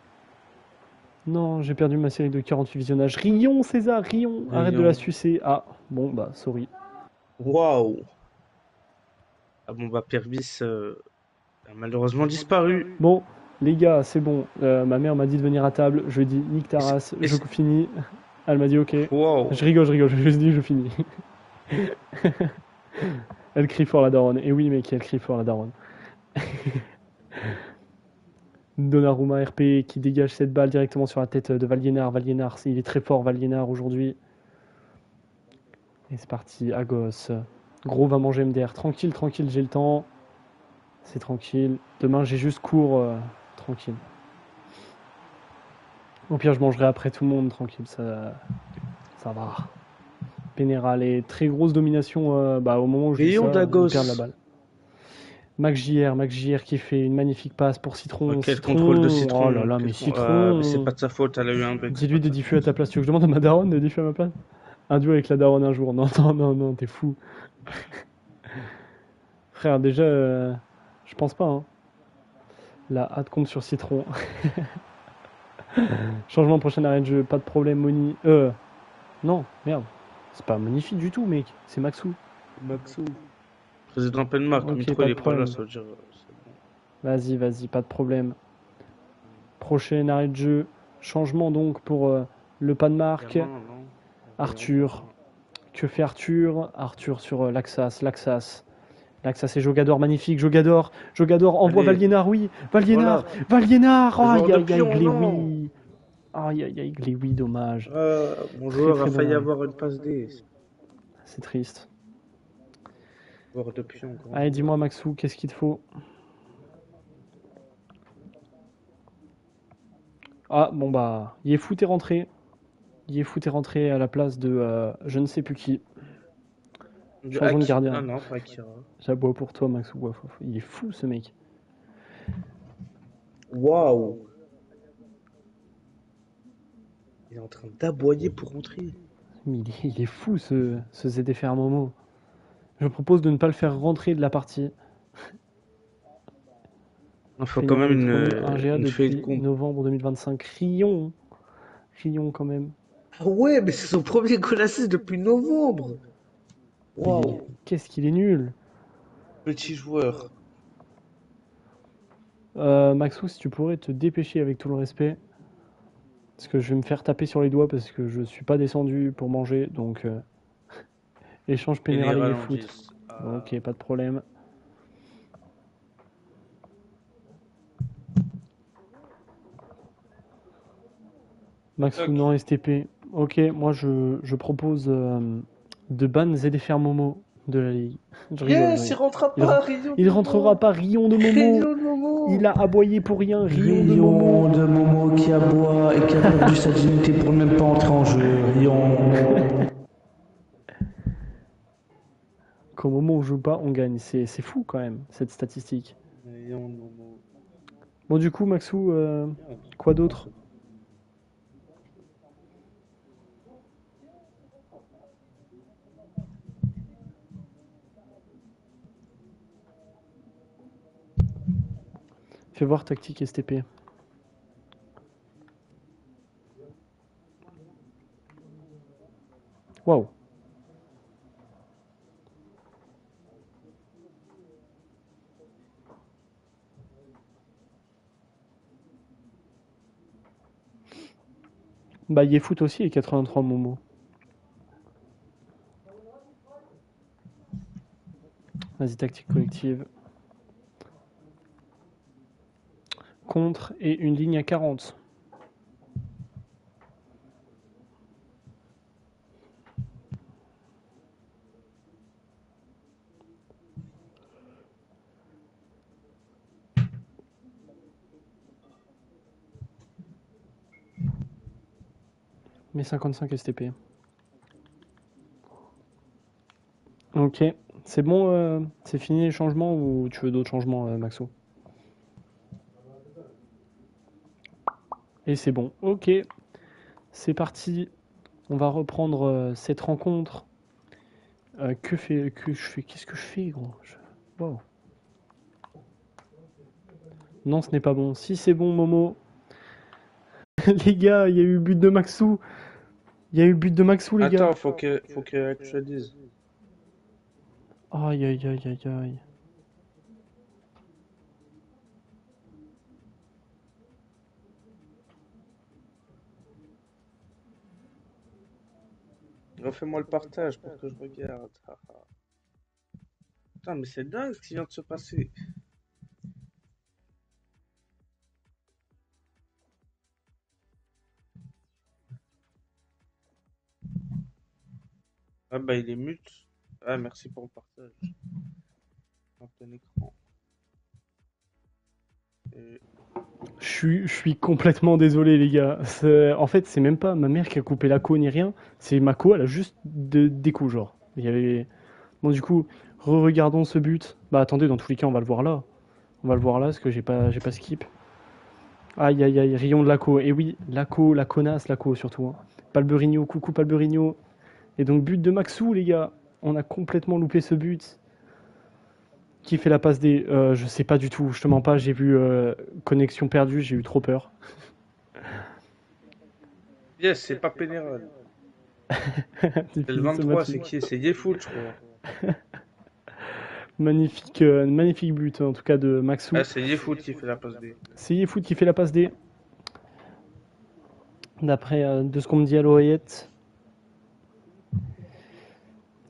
Non, j'ai perdu ma série de 48 visionnages. Rion, César, Rion. Arrête de la Rion. sucer. Ah, bon, bah, sorry. Waouh. Ah bon, bah, Pervis a malheureusement disparu. Bon, les gars, c'est bon. Ma mère m'a dit de venir à table. Je lui ai dit, nique ta Et c'est- race, et je c'est- finis. Elle m'a dit, ok. Waouh. Je rigole, je rigole. Je lui ai juste dit, je finis. Elle crie fort la daronne. Et oui, mec, elle crie fort la daronne. Donnarumma RP qui dégage cette balle directement sur la tête de Valiénard. Valiénard, il est très fort, Valiénard, aujourd'hui. Et c'est parti, Agos. Gros va manger MDR. Tranquille, tranquille, j'ai le temps. C'est tranquille. Demain, j'ai juste cours. Tranquille. Au pire, je mangerai après tout le monde, tranquille. Ça va. Pénéral et très grosse domination bah, au moment où je dis Rion ça, ils perdent la d'Agos. balle. Mac JR qui fait une magnifique passe pour Oh, Citron. quel contrôle de Citron, oh là Citron. là, mais Mais c'est Citron. pas de sa faute, elle a eu un bug, c'est pas Dis-lui de de sa diffuser à faute. ta place. Tu veux que je demande à ma daronne de diffuser à ma place? Un duo avec la daronne un jour. Non, non, non, non, t'es fou. Frère, déjà, je pense pas. Hein. La hâte compte sur Citron. Changement prochain arrêt de jeu, pas de problème, Moni. Non, merde. C'est pas magnifique du tout, mec. C'est Maxou. Maxou. Président Penmark, Ok, Mitro pas il de est pas là, problème. ça veut dire c'est bon. Vas-y, vas-y, pas de problème. Prochain arrêt de jeu. Changement donc pour le pas de marque. Gamin, non. Arthur. Que fait Arthur? Arthur sur Laxas. Laxas. Laxas et Jogador, magnifique. Jogador. Jogador envoie Allez, Valiénard, oui. Valiénard. voilà. Valiénard. Le Aïe, joueur de aïe, aïe, pion, non. Gléoui. Aïe, aïe, aïe, Gléoui, dommage. Mon Très, joueur a très failli dommage. avoir une passe D. C'est triste. Joueur de pion, grand Allez, joueur. dis-moi, Maxou, qu'est-ce qu'il te faut? Ah, bon, bah, Yefoot est rentré. Yefoot est rentré à la place de je ne sais plus qui. Changeons de Ah gardien. non, pas Akira. J'aboie pour toi, Maxou. Waf, waf. Il est fou, ce mec. Waouh. Il est en train d'aboyer pour rentrer. Mais il est fou, ce ZDFR Momo. Je propose de ne pas le faire rentrer de la partie. Il faut quand Rion même est promu 1GA une feuille de depuis compte. novembre 2025. Rion. Rion, quand même. Ah ouais, mais c'est son premier goal assist depuis novembre. Waouh. Qu'est-ce qu'il est nul. Petit joueur. Maxou, si tu pourrais te dépêcher avec tout le respect. Parce que je vais me faire taper sur les doigts parce que je suis pas descendu pour manger. Donc, échange Et les Pénéral et Yefoot. ralentissent. Ok, pas de problème. Maxou, non, STP. Ok, moi je propose de ban ZFR Momo de la ligue. Je rigole, je Yes, il rigole. rentrera Il, pas, Rio de il rentrera Momo. pas, Rion de Momo. Rio de Momo. Il a aboyé pour rien, Rion de Rion Momo. de Momo qui aboie et qui a perdu sa dignité pour ne même pas entrer en jeu. Rion. Qu'au moment où on joue pas, on gagne. C'est fou quand même, cette statistique. Rion de Momo. Bon, du coup, Maxou, quoi d'autre? Fais voir tactique STP. Waouh. Bah, Yefoot aussi est 83 Momo. Vas-y, tactique collective. Contre et une ligne à 40. Mais 55 STP. Ok. C'est bon, c'est fini les changements ou tu veux d'autres changements, Maxo? Et c'est bon. Ok. C'est parti. On va reprendre cette rencontre. Qu'est-ce que je fais, gros? Wow. Non, ce n'est pas bon. Si c'est bon, Momo. Les gars, il y a eu but de Maxou. Il y a eu but de Maxou, les gars. Attends, faut que actualise. Aïe, aïe, aïe, aïe, aïe. Refais-moi le partage pour que je regarde. Putain, mais c'est dingue ce qui vient de se passer. Ah bah il est mute. Ah merci pour le partage. En plein écran. Et... Je suis complètement désolé, les gars. En fait, c'est même pas ma mère qui a coupé la co ni rien. C'est ma co, elle a juste des coups, genre. Il y avait... Bon, du coup, re-regardons ce but. Bah, attendez, dans tous les cas, on va le voir là. On va le voir là, parce que j'ai pas skip. Aïe, aïe, aïe, rayon de la co. Et oui, la co, la connasse, la co, surtout. Hein. Palberigno, coucou Palberigno. Et donc, but de Maxou, les gars. On a complètement loupé ce but. Qui fait la passe des... je sais pas du tout, je te mens pas, j'ai vu connexion perdue, j'ai eu trop peur. Yes, c'est pas Pénéral. C'est le 23, c'est qui? C'est Yefoot, je crois. Magnifique but en tout cas de Maxou. Ah, c'est Yefoot qui fait la passe D. C'est Yefoot qui fait la passe D. D'après de ce qu'on me dit à l'oreillette.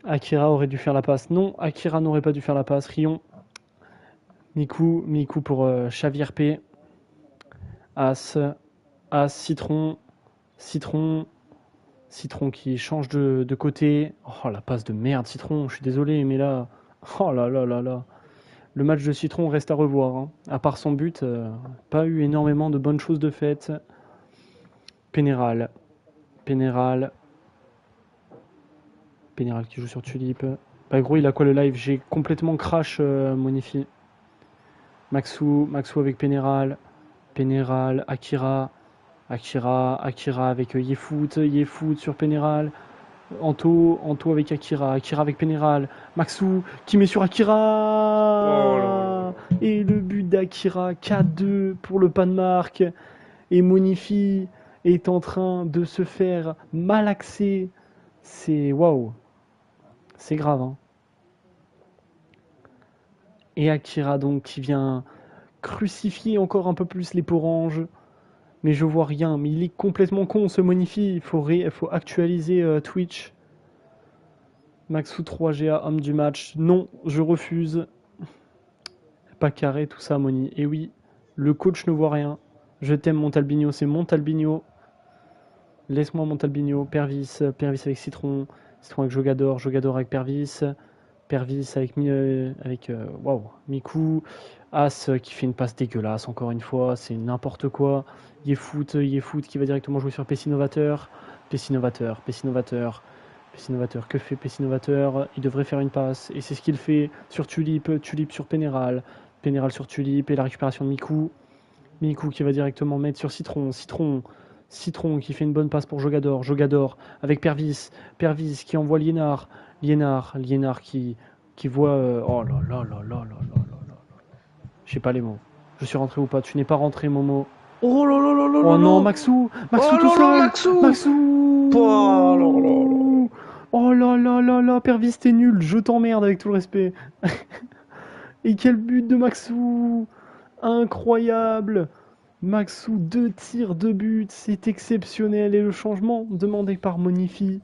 Akira aurait dû faire la passe. Non, Akira n'aurait pas dû faire la passe. Rion. Miku pour Xavier P. As, Citron. Citron qui change de côté. Oh la passe de merde, Citron, je suis désolé, mais là. Oh là là là là. Le match de Citron reste à revoir. Hein. À part son but, pas eu énormément de bonnes choses de faites. Pénéral qui joue sur Tulip. Bah gros, il a quoi le live? J'ai complètement crash Monifi. Maxou avec Pénéral, Akira avec Yefoot sur Pénéral. Anto avec Akira avec Pénéral. Maxou qui met sur Akira. Oh et le but d'Akira, 4-2 pour le Panmark. Et Monifi est en train de se faire malaxer. C'est waouh. C'est grave. Hein. Et Akira donc qui vient crucifier encore un peu plus les Poranges. Mais je vois rien. Mais il est complètement con ce Monifi. Il faut actualiser Twitch. Maxou 3GA, homme du match. Non, je refuse. Pas carré, tout ça, Moni. Et oui, le coach ne voit rien. Je t'aime, Montalbino. C'est Montalbino. Laisse-moi Montalbino. Pervis avec Citron. Citron avec Jogador. Jogador avec Pervis. Pervis avec wow, Miku. As qui fait une passe dégueulasse, encore une fois. C'est n'importe quoi. Yefoot qui va directement jouer sur Pessinovateur. Pessinovateur. Que fait Pessinovateur? Il devrait faire une passe. Et c'est ce qu'il fait sur Tulip. Tulip sur Pénéral. Pénéral sur Tulip. Et la récupération de Miku. Miku qui va directement mettre sur Citron. Citron qui fait une bonne passe pour Jogador. Jogador avec Pervis. Pervis qui envoie Liénard. Liénard qui voit... oh là là là là là là là. Je sais pas les mots. Je suis rentré ou pas? Tu n'es pas rentré, Momo. Oh là là là là. Oh non, Maxou oh tout seul. Maxou. Maxou. Oh là là là. Oh là là là là, Pervis, t'es nul, je t'emmerde avec tout le respect. Et quel but de Maxou! Incroyable! Maxou, 2 tirs, 2 buts, c'est exceptionnel. Et le changement demandé par Monifi,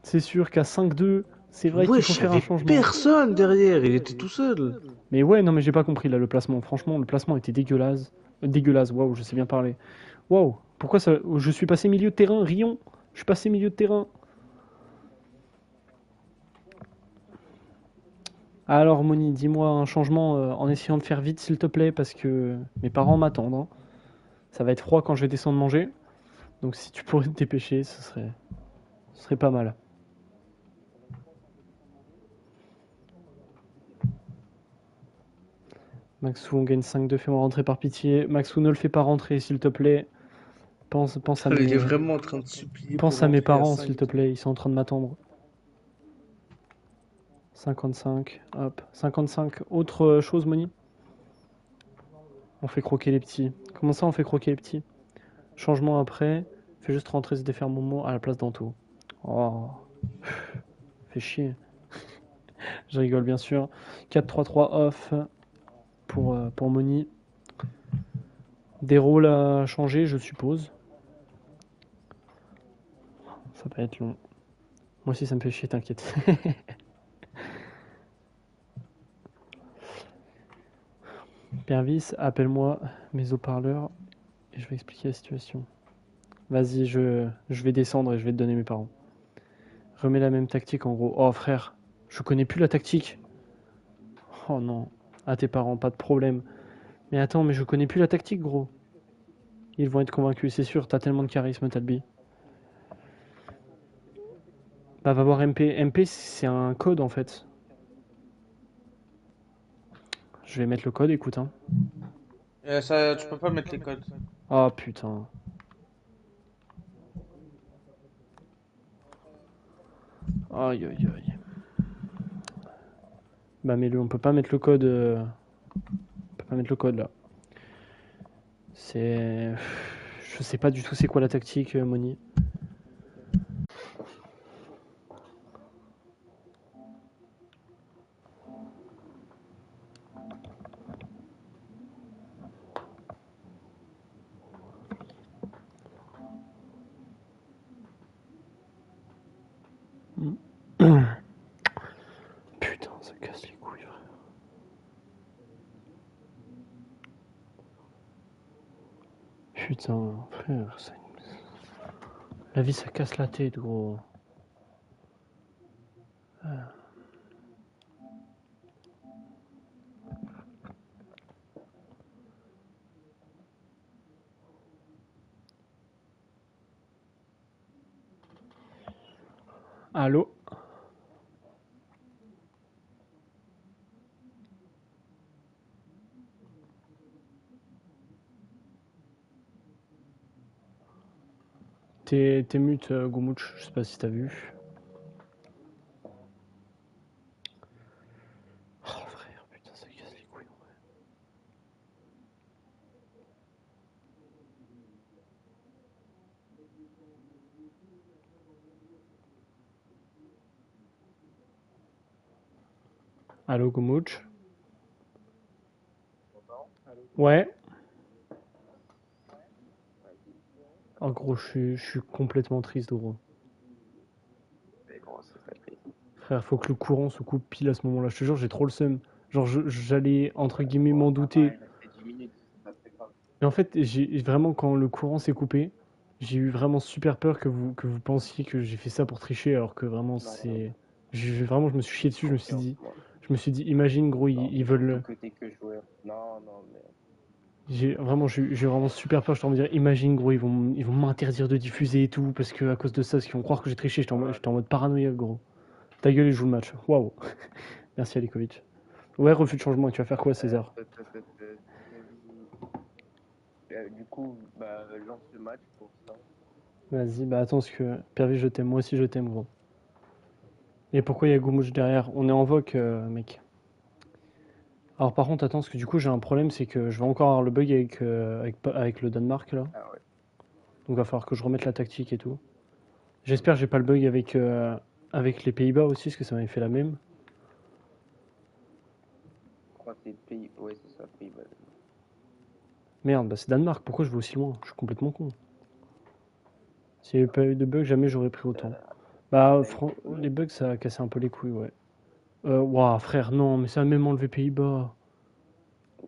c'est sûr qu'à 5-2, c'est vrai qu'il faut Wesh, faire un y'avait changement. personne derrière, il était tout seul. Mais ouais, non, mais j'ai pas compris là le placement. Franchement, le placement était dégueulasse. Dégueulasse, waouh, je sais bien parler. Waouh, pourquoi ça. Je suis passé milieu de terrain, Rion. Je suis passé milieu de terrain. Alors, Moni, dis-moi un changement en essayant de faire vite, s'il te plaît, parce que mes parents m'attendent, hein. Ça va être froid quand je vais descendre manger. Donc, si tu pourrais te dépêcher, ce serait pas mal. Maxou, on gagne 5-2, fais-moi rentrer par pitié. Maxou, ne le fais pas rentrer, s'il te plaît. Pense à Il est mes, vraiment en train de supplier pour pense à mes rentrer à parents, s'il 5. te plaît. Ils sont en train de m'attendre. 55, hop. 55. Autre chose, Moni? On fait croquer les petits. Comment ça, on fait croquer les petits? Changement après. Fais juste rentrer ce défaire Momo à la place d'Anto. Oh, fait chier. Je rigole, bien sûr. 4-3-3 off pour Moni. Des rôles à changer, je suppose. Ça va être long. Moi aussi, ça me fait chier, t'inquiète. Pervis, appelle-moi mes haut-parleurs et je vais expliquer la situation. Vas-y, je vais descendre et je vais te donner mes parents. Remets la même tactique en gros. Oh frère, je connais plus la tactique. Oh non. À tes parents, pas de problème. Mais attends, mais je connais plus la tactique, gros. Ils vont être convaincus, c'est sûr. T'as tellement de charisme, Talbi. Bah, va voir MP. MP, c'est un code en fait. Je vais mettre le code, écoute. Hein. Ça, tu peux pas mettre les codes. Oh putain. Aïe aïe aïe. Bah, mais on peut pas mettre le code. On peut pas mettre le code là. C'est. Je sais pas du tout c'est quoi la tactique, Moni. Putain, ça casse les couilles, frère. Putain, frère, la vie ça casse la tête, gros. Allô? T'es mute, Goumouch, je sais pas si t'as vu. Oh frère, putain, ça casse les couilles en vrai. Allô, Goumouch? Ouais? Oh gros, je suis complètement triste, gros. Frère, faut que le courant se coupe pile à ce moment-là. Je te jure, j'ai trop le seum. Genre, j'allais, entre guillemets, m'en douter. Mais en fait, vraiment, quand le courant s'est coupé, j'ai eu vraiment super peur que vous pensiez que j'ai fait ça pour tricher, alors que vraiment, c'est. Vraiment, je me suis chié dessus, je me suis dit, imagine, gros, ils veulent. J'ai vraiment super peur, je me dire, imagine, gros, ils vont m'interdire de diffuser et tout, parce que à cause de ça, parce qu'ils vont croire que j'ai triché, j'étais en mode paranoïaque, gros. Ta gueule et joue le match. Waouh. Merci, Alikovic. Ouais, refus de changement, et tu vas faire quoi, César? Du coup, bah, lance le match pour ça. Vas-y, bah attends, parce que Pervis, je t'aime, moi aussi je t'aime, gros. Et pourquoi il y a Goumouche derrière? On est en voc, mec. Alors par contre, attends, parce que du coup, j'ai un problème, c'est que je vais encore avoir le bug avec le Danemark, là. Ah ouais. Donc il va falloir que je remette la tactique et tout. J'espère que j'ai pas le bug avec les Pays-Bas aussi, parce que ça m'avait fait la même. Je crois que c'est pays. Ouais, c'est ça, Pays-Bas. Merde, bah c'est Danemark, pourquoi je vais aussi loin? Je suis complètement con. S'il n'y avait pas eu de bugs, jamais j'aurais pris autant. Bah, les bugs, ça a cassé un peu les couilles, ouais. Ouah, frère, non, mais ça a même enlevé Pays-Bas.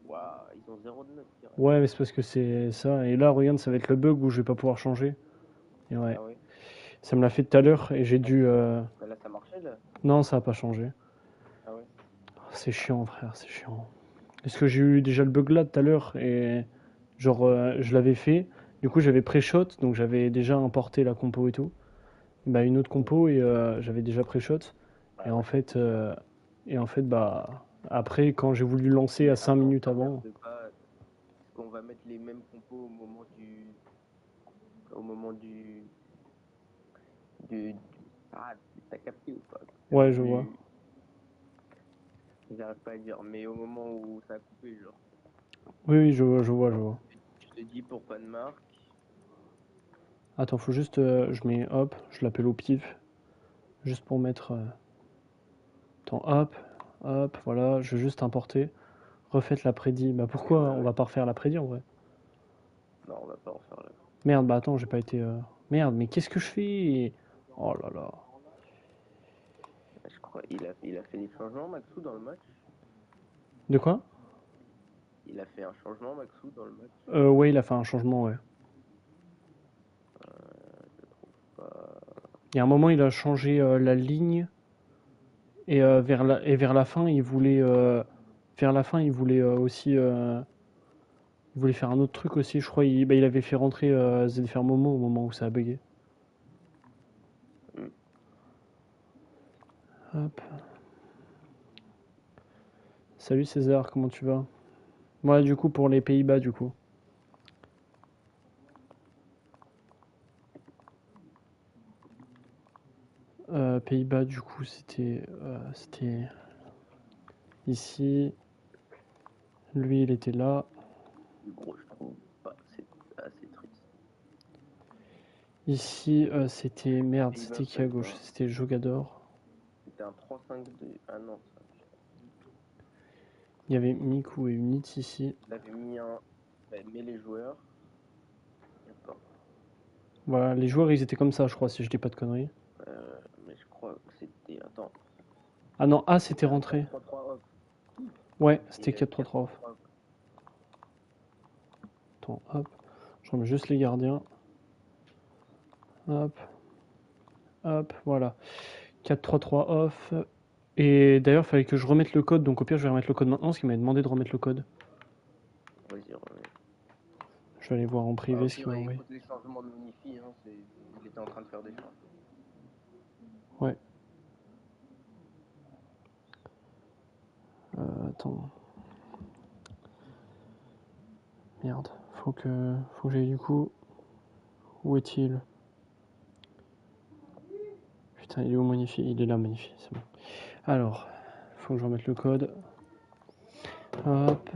Waouh, ils ont 0 de 9 direct. Ouais, mais c'est parce que c'est ça. Et là, regarde, ça va être le bug où je vais pas pouvoir changer. Et ouais, Ah ouais. ça me l'a fait tout à l'heure et j'ai dû. Bah là, ça marchait là. Non, ça a pas changé. Ah ouais. C'est chiant, frère, c'est chiant. Parce que j'ai eu déjà le bug là tout à l'heure et genre je l'avais fait. Du coup, j'avais pré-shot, donc j'avais déjà importé la compo et tout. Bah, une autre compo et j'avais déjà pré-shot. Et Ah en ouais. fait, bah, après, quand j'ai voulu lancer à 5 Attends, minutes avant, t'emmerdes pas. Est-ce qu'on va mettre les mêmes compos au moment du. Au moment du... Ah, t'as capté ou pas? ouais, je vois. J'arrive pas à dire, mais au moment où ça a coupé, genre. Oui, oui, je vois, je vois, je vois. Je te dis pour pas de marque. Attends, faut juste, je mets hop, je l'appelle au pif, juste pour mettre. Attends, hop, hop, voilà, je vais juste importer. Refaites la prédit. Bah pourquoi on va pas refaire la prédit en vrai? Non, on va pas en faire là. Merde, bah attends, j'ai pas été. Merde, mais qu'est-ce que je fais? Oh là là. Je crois il a fait des changements, Maxou, dans le match. De quoi? Il a fait un changement, Maxou, dans le match. Ouais, il a fait un changement, ouais. Je trouve pas. Il y a un moment, il a changé la ligne et vers la fin, il voulait vers la fin, il voulait aussi il voulait faire un autre truc aussi. Je crois il avait fait rentrer Zenfer Momo au moment où ça a bugué. Mm. Hop. Salut César, comment tu vas? Voilà, du coup pour les Pays-Bas, du coup. Pays-Bas, du coup, c'était ici. Lui, il était là. Gros, je trouve pas. C'est assez triste. Ici, c'était merde, Pays-Bas, c'était qui à fallait gauche? pas. C'était Jogador. C'était un 3-5-2. Ah non, ça. Il y avait Miku et Unit ici. Il avait mis un. Mais les joueurs. Attends. Voilà, les joueurs, ils étaient comme ça, je crois, si je dis pas de conneries. Mais je crois que c'était. Attends. Ah non, A, c'était C'était un rentré. 4-3-3 off. Ouais, Et c'était il avait 4-3-3 off. 4-3-3 off. Attends, hop. Je remets juste les gardiens. Hop, hop, voilà. 4-3-3 off. Et d'ailleurs, il fallait que je remette le code, donc au pire, je vais remettre le code maintenant, parce qu'il m'avait demandé de remettre le code. Vas-y, remets. Je vais aller voir en Ah, au privé ce qu'il pire, m'a envoyé. écoute les changements de Monifi. Hein, il était en train de faire des changements. Ouais. Attends. Merde. Faut que j'aille du coup. Où est-il? Putain, il est où Magnifique? Il est là, Magnifique, c'est bon. Alors, faut que je remette le code. Hop.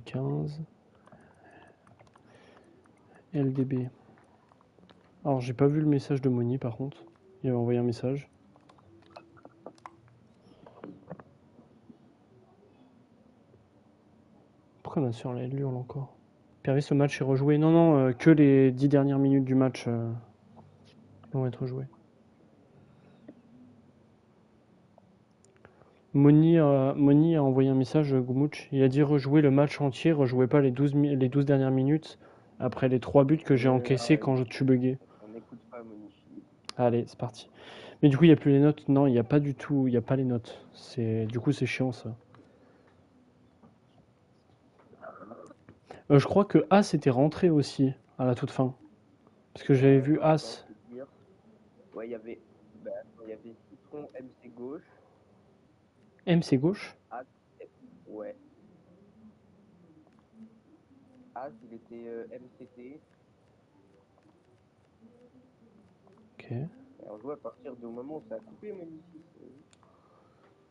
15. LDB. Alors, j'ai pas vu le message de Moni par contre. Il avait envoyé un message. Pourquoi ma soeur elle hurle encore? Pervis, ce match est rejoué. Non, non, que les 10 dernières minutes du match vont être jouées. Moni a envoyé un message, Goumouch. Il a dit rejouer le match entier, rejouez pas les 12 dernières minutes après les 3 buts que j'ai encaissés quand je suis bugué. On n'écoute pas Monifi. Allez, c'est parti. Mais du coup, il n'y a plus les notes. Non, il n'y a pas du tout. Il n'y a pas les notes. Du coup, c'est chiant ça. Je crois que As était rentré aussi à la toute fin. Parce que j'avais vu Attends, As. je vais te dire. Ouais, il y avait Citron MC gauche. MC gauche. As, ouais. As, il était MCT. Ok. Et on joue à partir du moment où ça a coupé, mon ici.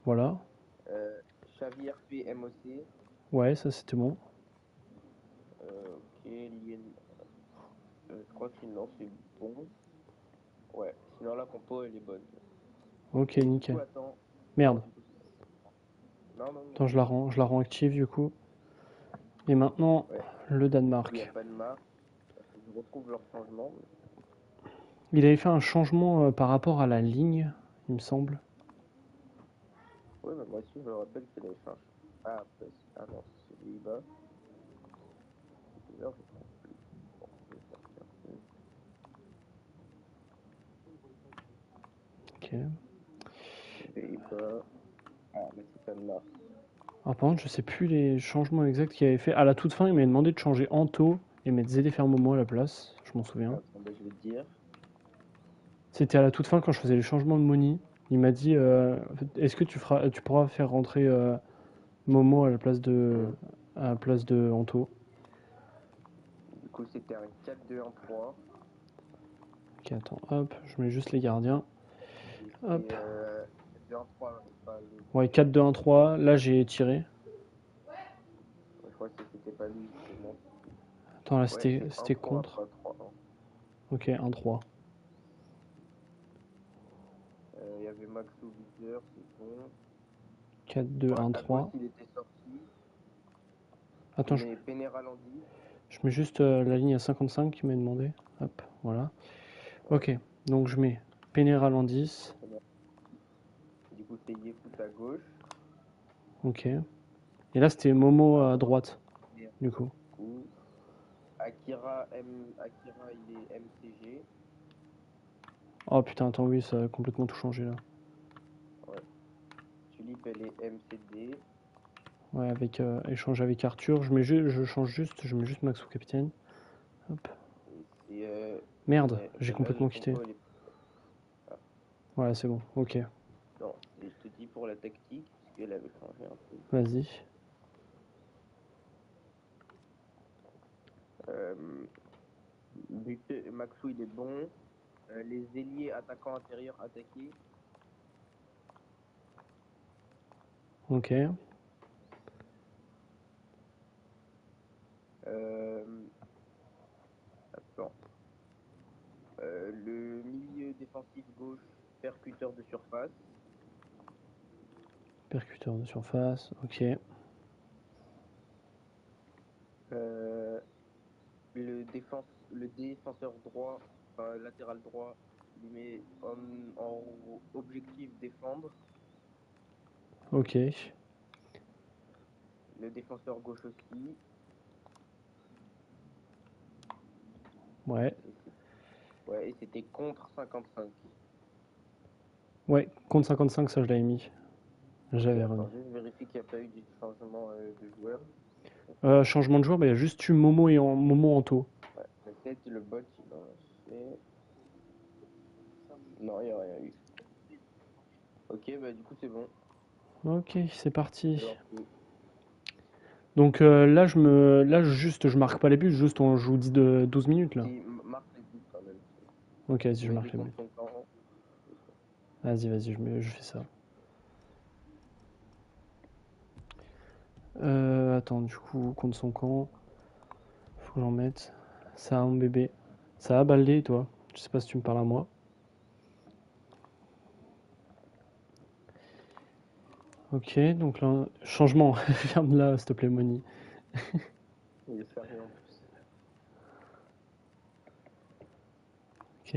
Voilà. Xavi RP MOC. Ouais, ça c'était bon. Ok, Lien. Je crois que non, c'est bon. Ouais, sinon la compo elle est bonne. Ok, Et du nickel. coup, attends. Merde. Du coup, non, non, non. Attends, je la rends active du coup. Et maintenant, Ouais. le Il n'y Danemark. a pas de marque. Je retrouve leur changement. Il avait fait un changement par rapport à la ligne, il me semble. Oui, mais moi aussi, je me rappelle qu'il avait fait un Ah, après, ah non, c'est Pays-Bas. C'est bizarre, je trouve plus. Bon, je vais sortir un Ok. peu. Pays-Bas. Ah, mais c'est Danemark. Alors par contre, je sais plus les changements exacts qu'il avait fait. À la toute fin, il m'a demandé de changer Anto et mettre ZD Fermomo à la place. Je m'en souviens. Attends, bah, je vais te dire. C'était à la toute fin quand je faisais les changements de Moni. Il m'a dit est-ce que tu pourras faire rentrer Momo à la place de Anto. Du coup, c'était un 4-2-1-3. Ok, attends, hop, je mets juste les gardiens. Et Hop. c'est 4-2-1-3, pas le. Ouais, 4-2-1-3. Là, j'ai tiré. Je crois que c'était pas lui, justement. Attends, là, Ouais, c'était c'est c'était 1-3, contre. pas 3-1. Ok, 1-3. Il y avait Maxou Viseur, c'est bon. 4-2-1-3. À gauche, il était sorti. Attends, Il met Pénéralandi. je mets juste la ligne à 55 qui m'a demandé. Hop, voilà. Ouais. Ok, donc je mets Pénéral en 10. Du coup, c'est Yefoot à gauche. Ok. Et là, c'était Momo à droite, Et du coup. du coup, Akira, il est MCG. Oh putain, attends, oui, ça a complètement tout changé là. Ouais. Tulip, elle est MCD. Ouais, avec échange avec Arthur. Je change juste, je mets juste Max au capitaine. Hop. Et c'est. Merde, Ouais, j'ai mais là, le complètement quitté. compo, elle est. Ah, Ouais, c'est bon, ok. non, et je te dis pour la tactique, parce qu'elle avait changé un peu. Vas-y. Maxou, il est bon. Les ailiers attaquants intérieurs attaqués. Ok. Euh, attends. Le milieu défensif gauche, percuteur de surface. Percuteur de surface, ok. Euh, le défenseur droit, enfin latéral droit, il met en objectif défendre. Ok. Le défenseur gauche aussi. Ouais. Et c'était contre 55. Ouais, contre 55, ça je l'avais mis. Ok, J'avais remis. attends, juste vérifier qu'il n'y a pas eu de changement de joueur. Changement de joueur, bah, il y a juste eu Momo et Momo Anto. Ouais, mais peut-être le bot il en a fait. Non, il n'y a rien eu. Ok, bah du coup c'est bon. Ok, c'est parti. Alors que Donc là, juste, je marque pas les buts, juste on joue 12 minutes là. si marque les buts quand même. Ok, vas-y, je Mets-les marque les buts. contre ton camp. Vas-y, je fais ça. Attends, du coup, contre son camp, faut que j'en mette. Ça a mon bébé. Ça a Baldé, toi. Je sais pas si tu me parles à moi. Ok, donc là, changement. Ferme-la, s'il te plaît, Moni. Il est férié en plus.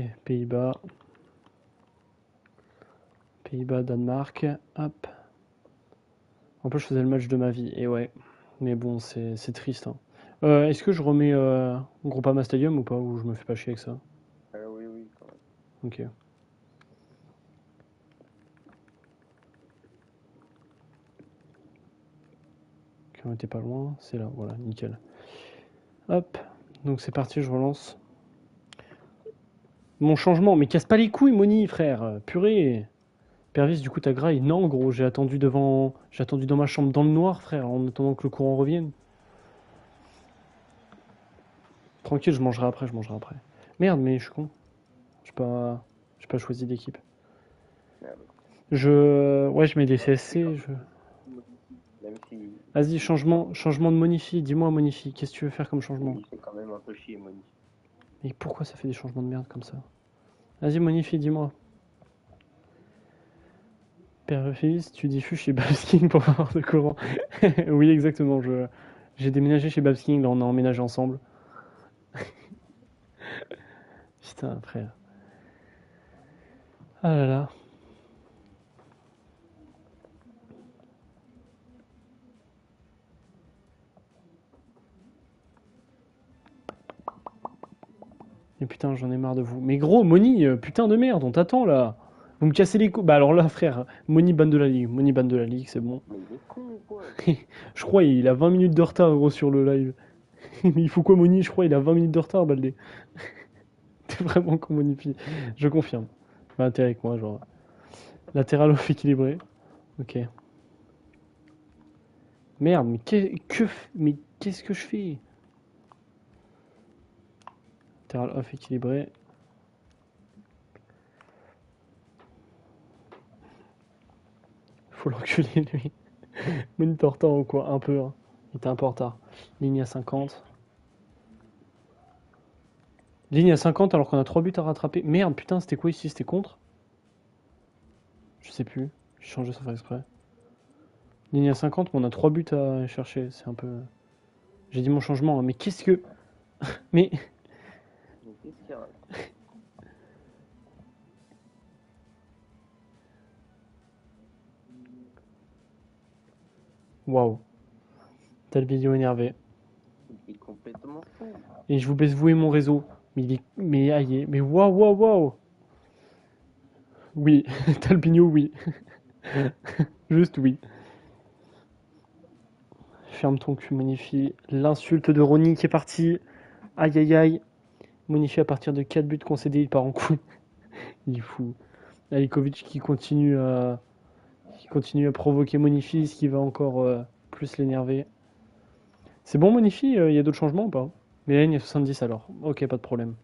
Ok, Pays-Bas. Pays-Bas, Danemark. Hop. En plus, je faisais le match de ma vie. Et ouais. Mais bon, c'est triste, hein. Est-ce que je remets Groupama Stadium ou pas? Ou je me fais pas chier avec ça? Oui, oui, quand même. Ok. Ok, on était pas loin. C'est là, voilà, nickel. Hop. Donc c'est parti, je relance. Mon changement, mais casse pas les couilles, Moni, frère. Purée. Pervis, du coup, t'as graille. Non, gros, j'ai attendu dans ma chambre dans le noir, frère, en attendant que le courant revienne. Tranquille, je mangerai après. Merde, mais je suis con. J'ai pas, J'ai pas choisi d'équipe. Merde. Ouais, je mets des CSC. Même si Vas-y, changement de Monifi. Dis-moi, Monifi, qu'est-ce que tu veux faire comme changement? il fait quand même un peu chier, Moni. Mais pourquoi ça fait des changements de merde comme ça? Vas-y, Monifi, dis-moi. Père Fils, tu diffuses chez Babs King pour avoir de courant. Oui, exactement. J'ai déménagé chez Babs King, là, on a emménagé ensemble. Putain, frère. Ah là là. Mais putain, j'en ai marre de vous. Mais gros, Moni, putain de merde, on t'attend là. Vous me cassez les couilles. Bah alors là, frère, Moni ban de la ligue. Moni ban de la ligue, c'est bon. Mais il est con ou quoi? Je crois il a 20 minutes de retard, gros, sur le live. Mais il faut quoi, Moni? Je crois il a 20 minutes de retard, Baldé. T'es vraiment con, Monifi. Je confirme. Bah, t'es avec moi, genre. Latéral off équilibré. Ok. Merde, mais qu'est-ce que je fais? Latéral off équilibré. Faut l'enculer, lui. Moni, t'es en retard ou quoi? Un peu, hein. Il était un peu en retard. Ligne à 50. Ligne à 50 alors qu'on a 3 buts à rattraper. Merde, putain, c'était quoi ici? C'était contre? Je sais plus. J'ai changé sans faire exprès. Ligne à 50, mais on a 3 buts à chercher. C'est un peu. J'ai dit mon changement, hein. Mais qu'est-ce que. Mais. Mais qu'est-ce qu'il y a? Waouh. Tel vidéo énervé. Il est complètement fou. Et je vous baisse vous et mon réseau. Mais il est. Mais aïe. Mais waouh, waouh, waouh. Oui. Talbigno, oui. Juste oui. Ferme ton cul, Monifi. L'insulte de Ronnie qui est parti. Aïe aïe aïe. Monifi à partir de 4 buts concédés, il part en couille. Il est fou. Alikovic qui continue à provoquer Monifi, ce qui va encore plus l'énerver. C'est bon, Monifi, il y a d'autres changements ou pas? Mais là, il y a 70 alors. Ok, pas de problème.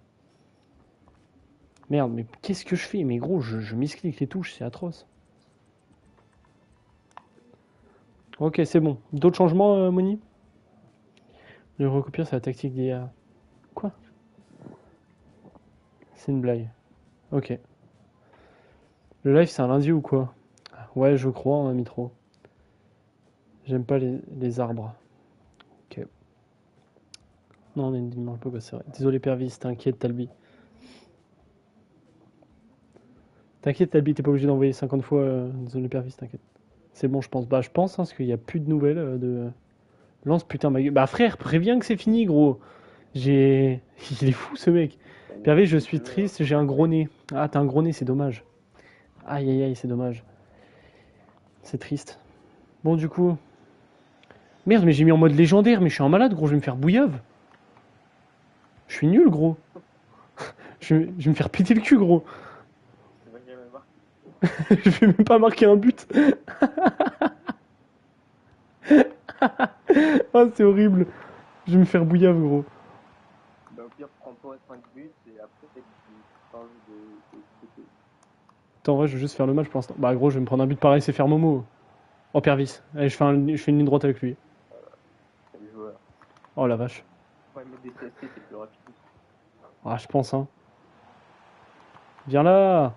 Merde, mais qu'est-ce que je fais? Mais gros, je misclique les touches, c'est atroce. Ok, c'est bon. D'autres changements, Moni? Le recopier, c'est la tactique d'IA. Quoi? C'est une blague. Ok. Le live, c'est un lundi ou quoi? Ouais, je crois, on a mis trop. J'aime pas les arbres. Ok. Non, on est une dimanche pas, c'est vrai. Désolé, Pervis, t'inquiète, Talbi. T'inquiète, Talbi, t'es pas obligé d'envoyer 50 fois. Désolé, Pervis, t'inquiète. C'est bon, je pense. Bah, je pense, hein, parce qu'il y a plus de nouvelles de. Lance, putain, ma gueule. Bah, frère, préviens que c'est fini, gros. J'ai. Il est fou, ce mec. Pervis, je suis triste, j'ai un gros nez. Ah, t'as un gros nez, c'est dommage. Aïe, aïe, aïe, c'est dommage. C'est triste. Bon, du coup. Merde, mais j'ai mis en mode légendaire, mais je suis un malade, gros, je vais me faire bouillave. Je suis nul, gros. Je vais me faire péter le cul, gros. C'est pas que j'avais marqué. Je vais même pas marquer un but. Ah, c'est horrible. Je vais me faire bouillave, gros. Bah, au pire, prends-toi 5 buts et après, tu changes de côté. Attends, en vrai, je vais juste faire le match pour l'instant. Bah, gros, je vais me prendre un but pareil, c'est faire Momo. Oh, Pervis. Allez, je fais une ligne droite avec lui. C'est le joueur. Oh la vache. Ouais, mettre des CSC, c'est plus rapide. Ah, je pense, hein. Viens là.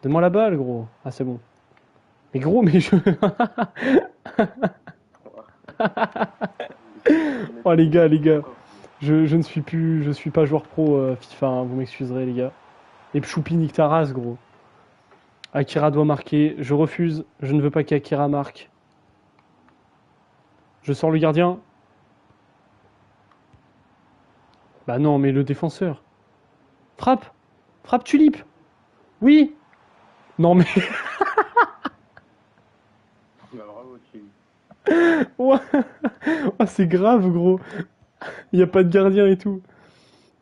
Donne-moi la balle, gros. Ah, c'est bon. Mais gros, mais je. Oh, les gars, les gars. Je ne suis plus. Je suis pas joueur pro FIFA, hein, vous m'excuserez, les gars. Et Pchoupi, nique ta race, gros. Akira doit marquer. Je refuse. Je ne veux pas qu'Akira marque. Je sors le gardien. Bah non, mais le défenseur. Frappe. Frappe Tulip. Oui. Non, mais. Bah, bravo, Chili. Ouais. Oh, c'est grave, gros. Il n'y a pas de gardien et tout.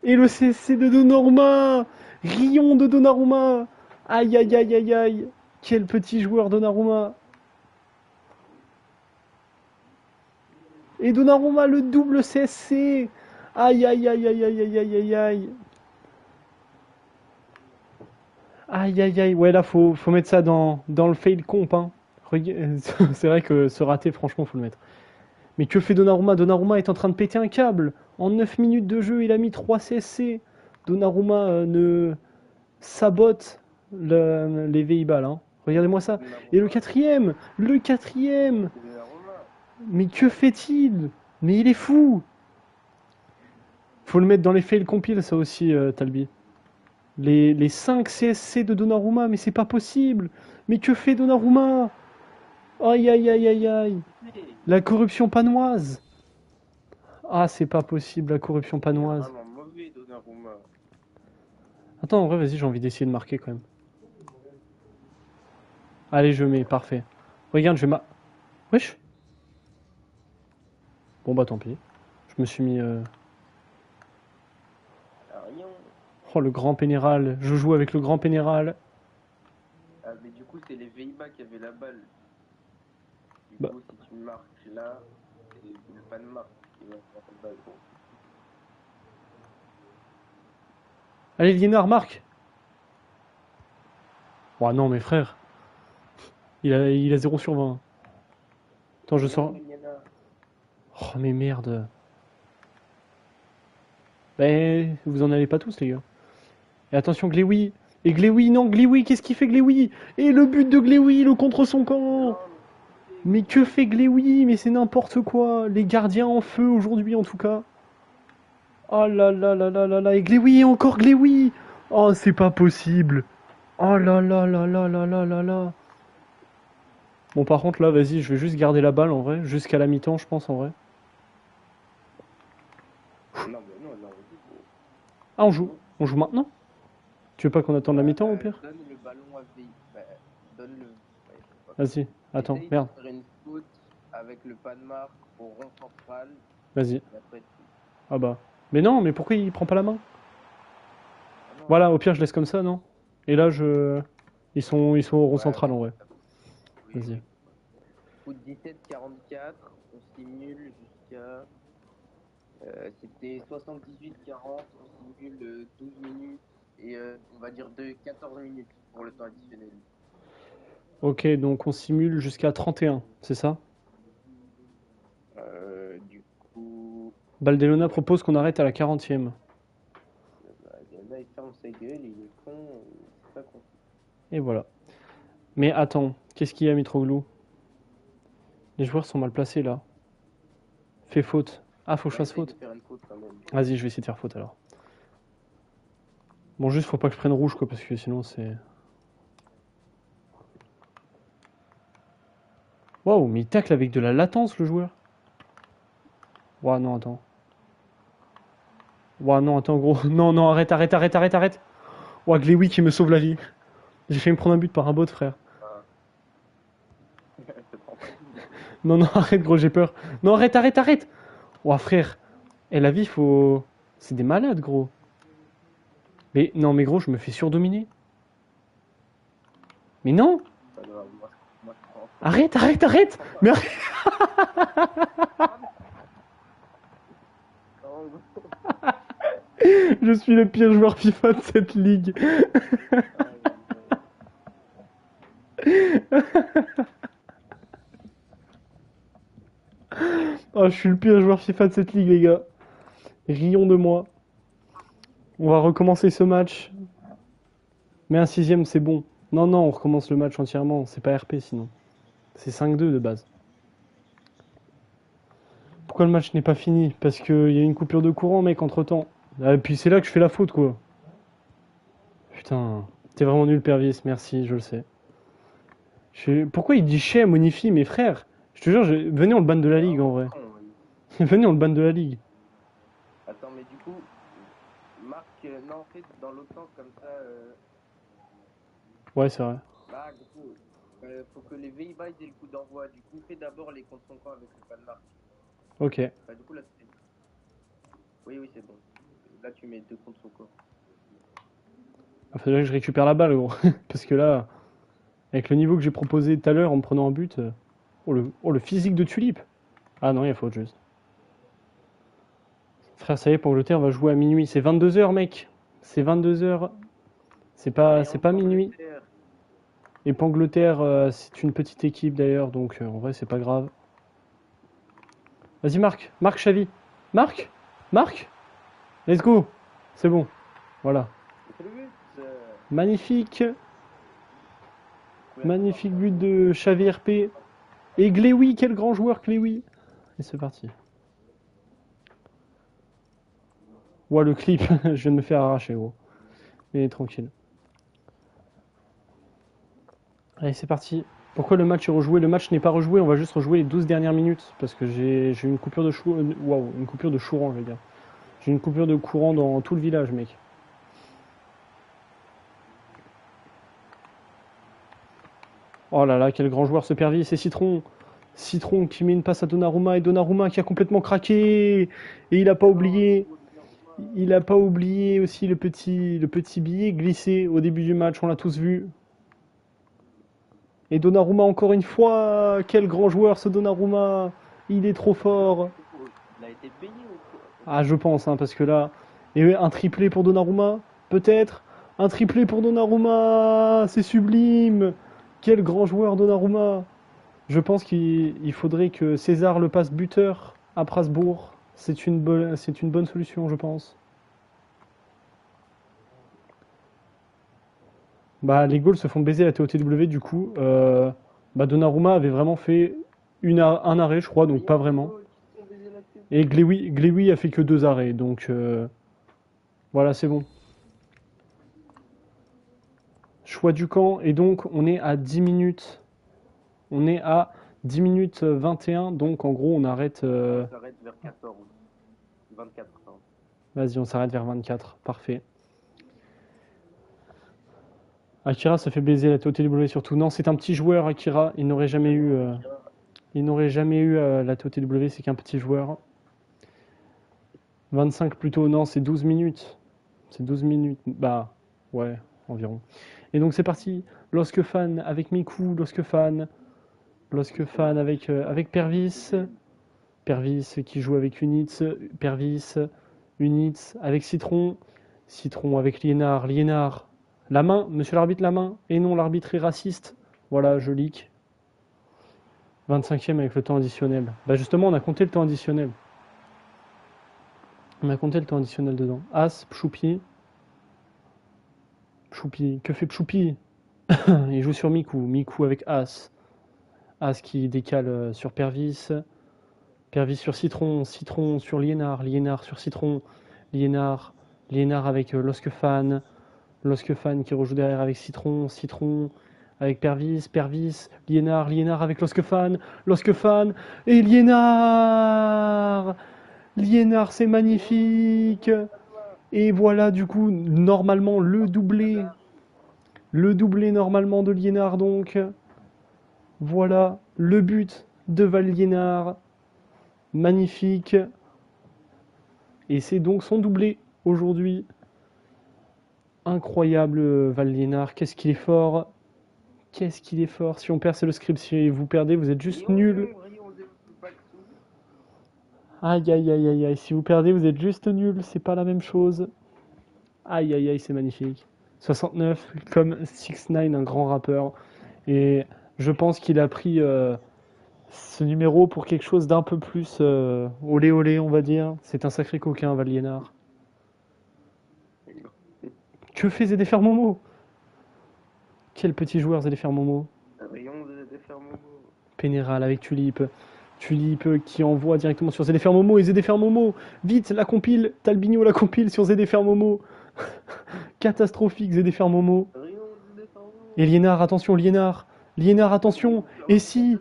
Et le CSC de Donnarumma. Rion de Donnarumma. Aïe, aïe, aïe, aïe, aïe. Quel petit joueur Donnarumma. Et Donnarumma, le double CSC. Aïe, aïe, aïe, aïe, aïe, aïe, aïe, aïe, aïe. Aïe aïe aïe, ouais là faut mettre ça dans le fail comp hein. C'est vrai que ce raté franchement faut le mettre. Mais que fait Donnarumma? Donnarumma est en train de péter un câble. En 9 minutes de jeu il a mis 3 CSC. Donnarumma ne sabote les Pays-Bas là, hein. Regardez-moi ça. Et le quatrième. Donnarumma. Mais que fait-il? Mais il est fou. Faut le mettre dans les fails compile ça aussi Talbi. Les 5 CSC de Donnarumma, mais c'est pas possible. Mais que fait Donnarumma? Aïe aïe aïe aïe aïe. La corruption panoise. Ah, c'est pas possible, la corruption C'est panoise. vraiment mauvais, Donnarumma. Attends, en vrai, vas-y, j'ai envie d'essayer de marquer quand même. Allez, je mets, parfait. Regarde, je vais Wesh. Bon, bah tant pis. Je me suis mis... Ah, rien. Oh, le grand pénéral. Je joue avec le grand pénéral. Ah, mais du coup, c'est les Pays-Bas qui avaient la balle. Du Bah. coup, si tu marques là, c'est le Danemark qui va faire la balle. Allez, Liénard, marque. Oh non, mes frères. Il a 0 sur 20. Attends, je sors... Oh, mais merde. Ben, vous en allez pas tous, les gars. Et attention, Gléoui. Et Gléoui, non, Gléoui, qu'est-ce qu'il fait, Gléoui? Et le but de Gléoui, le contre son camp. Mais que fait Gléoui? Mais c'est n'importe quoi. Les gardiens en feu aujourd'hui, en tout cas. Oh là là là là là là. Et Gléoui, encore Gléoui. Oh, c'est pas possible. Oh là là là là là là là là. Bon, par contre, là, vas-y, je vais juste garder la balle, en vrai. Jusqu'à la mi-temps, je pense, en vrai. Non, mais non, non, vas-y, Ah, on joue. On joue maintenant? Tu veux pas qu'on attende la mi-temps, au pire? donne le ballon à VI. Bah, donne-le. Ouais, je sais pas. Vas-y, attends, Essaye merde. de faire une faute avec le Danemark au rond central. Vas-y. Et après, Ah bah. Mais non, mais pourquoi il prend pas la main? Ah non, Voilà, au pire, je laisse comme ça, non? Et là, je... Ils sont au rond ouais, central, en vrai. oui, Vas-y. oui. Coup de 17-44, on simule jusqu'à. C'était 78-40, on simule 12 minutes et on va dire de 14 minutes pour le temps additionnel. Ok, donc on simule jusqu'à 31, c'est ça? Du coup, Baldelona propose qu'on arrête à la 40e. là il ferme sa gueule, il est con, c'est pas con. Et voilà. Mais attends, qu'est-ce qu'il y a, Mitroglou? Les joueurs sont mal placés, là. Fais faute. Ah, faut que je fasse Essaye de faute. faire une faute quand même. Vas-y, je vais essayer de faire faute, alors. Bon, juste, faut pas que je prenne rouge, quoi, parce que sinon, c'est... Waouh, mais il tacle avec de la latence, le joueur. Ouah, non, attends. Ouah, non, attends, gros. Non, non, arrête, arrête, arrête, arrête, arrête. Ouah, Glewi qui me sauve la vie. J'ai failli me prendre un but par un bot, frère. Te prends pas de but. Non, non, arrête, gros, j'ai peur. Non, arrête, arrête, arrête. Ouah, frère. Et la vie, faut... C'est des malades, gros. Mais non, mais gros, je me fais surdominer. Mais non. Pas grave, moi, je prends. Arrête, arrête, arrête. Mais arrête. Je suis le pire joueur FIFA de cette ligue. Oh, je suis le pire joueur FIFA de cette ligue, les gars. Rions de moi. On va recommencer ce match. Mais un sixième, c'est bon. Non, non, on recommence le match entièrement. C'est pas RP sinon. C'est 5-2 de base. Pourquoi le match n'est pas fini? Parce qu'il y a une coupure de courant, mec, entre temps. Et puis c'est là que je fais la faute, quoi. Putain, t'es vraiment nul, Pervis. Merci, je le sais. Pourquoi il dit chez à Monifi, mes frères? Je te jure, venez, on le banne de la ligue en vrai. Venez, on le banne de la ligue. Attends, mais du coup, Marc, non, en fait, dans l'autre sens, comme ça, Ouais, c'est vrai. bah, du coup, faut que les Pays-Bas aient le coup d'envoi. Du coup, fais d'abord les contre son camp avec le Danemark. Ok. Bah, du coup, là, c'est. Oui, oui, c'est bon. Là, tu mets deux contre son camp. Il faudrait que je récupère la balle, gros. Parce que là, avec le niveau que j'ai proposé tout à l'heure en me prenant un but. Oh, le physique de Tulipe. Ah non, il y a faute juste. Frère, ça y est, pour Angleterre va jouer à minuit. C'est 22h, mec. C'est 22h. C'est pas minuit. Et Pangleterre, c'est une petite équipe d'ailleurs, donc en vrai, c'est pas grave. Vas-y, Marc. Marc Chavy. Marc. Marc. Let's go. C'est bon. Voilà. Magnifique. Magnifique but de Xavi RP. Et Glewi, quel grand joueur Glewi. Et c'est parti. Ouah, le clip, je viens de me faire arracher, gros. Mais tranquille. Allez, c'est parti. Pourquoi le match est rejoué? Le match n'est pas rejoué, on va juste rejouer les 12 dernières minutes. Parce que j'ai eu une coupure de Waouh, une coupure de courant, je veux dire. J'ai une coupure de courant dans tout le village, mec. Oh là là, quel grand joueur ce Pervis, c'est Citron. Citron qui met une passe à Donnarumma et Donnarumma qui a complètement craqué. Et il a pas oublié. Il a pas oublié aussi le petit billet glissé au début du match, on l'a tous vu. Et Donnarumma encore une fois, quel grand joueur ce Donnarumma. Il est trop fort. Il a été payé ou quoi? Ah, je pense, hein, parce que là, et un triplé pour Donnarumma, peut-être. Un triplé pour Donnarumma, c'est sublime. Quel grand joueur Donnarumma. Je pense qu'il faudrait que César le passe buteur à Strasbourg. C'est une bonne solution, je pense. Bah, les Gauls se font baiser la TOTW du coup. Bah, Donnarumma avait vraiment fait un arrêt, je crois, donc pas vraiment. Et Glewi a fait que 2 arrêts, donc voilà, c'est bon. Choix du camp, et donc on est à 10 minutes. On est à 10 minutes 21, donc en gros on arrête. On s'arrête vers 14. 24, pardon. Vas-y, on s'arrête vers 24, parfait. Akira se fait baiser la TOTW surtout. Non, c'est un petit joueur, Akira. Il n'aurait jamais eu, la TOTW, c'est qu'un petit joueur. 25 plutôt, non, c'est 12 minutes. C'est 12 minutes. Bah, ouais, environ. Et donc c'est parti. Lorsque Fan avec Miku, Lorsque Fan avec Pervis. Pervis qui joue avec Unitz. Pervis, Unitz avec Citron. Citron avec Liénard. Liénard. La main, monsieur l'arbitre, la main. Et non, l'arbitre est raciste. Voilà, je leak. 25e avec le temps additionnel. Bah justement, on a compté le temps additionnel. On a compté le temps additionnel dedans. As, Pchoupi. Pchoupi. Que fait Pchoupi? Il joue sur Miku. Miku avec As. As qui décale sur Pervis. Pervis sur Citron. Citron sur Liénard. Liénard sur Citron. Liénard. Liénard avec Loskefan. Loskefan qui rejoue derrière avec Citron. Citron avec Pervis. Pervis. Liénard. Liénard avec Loskefan. Loskefan. Et Liénard. Liénard, c'est magnifique. Et voilà, du coup, normalement, le doublé. Le doublé, normalement, de Liénard, donc. Voilà, le but de Val-Liénard. Magnifique. Et c'est donc son doublé, aujourd'hui. Incroyable, Val-Liénard. Qu'est-ce qu'il est fort. Qu'est-ce qu'il est fort. Si on perd, c'est le script. Si vous perdez, vous êtes juste nuls. Aïe, aïe, aïe, aïe, aïe. Si vous perdez, vous êtes juste nuls. C'est pas la même chose. Aïe, aïe, aïe, c'est magnifique. 69, comme 6ix9ine, un grand rappeur. Et je pense qu'il a pris ce numéro pour quelque chose d'un peu plus olé olé, on va dire. C'est un sacré coquin, Val-Liénard. Que fait ZDFR Momo? Quel petit joueur ZDFR Momo. Pénéral avec Tulip. Tulip qui envoie directement sur ZDFR Momo et ZDFR Momo. Vite, la compile. Talbinho la compile sur ZDFR Momo. Catastrophique ZDFR Momo. Et Liénard, attention, Liénard. Liénard, attention. Et si.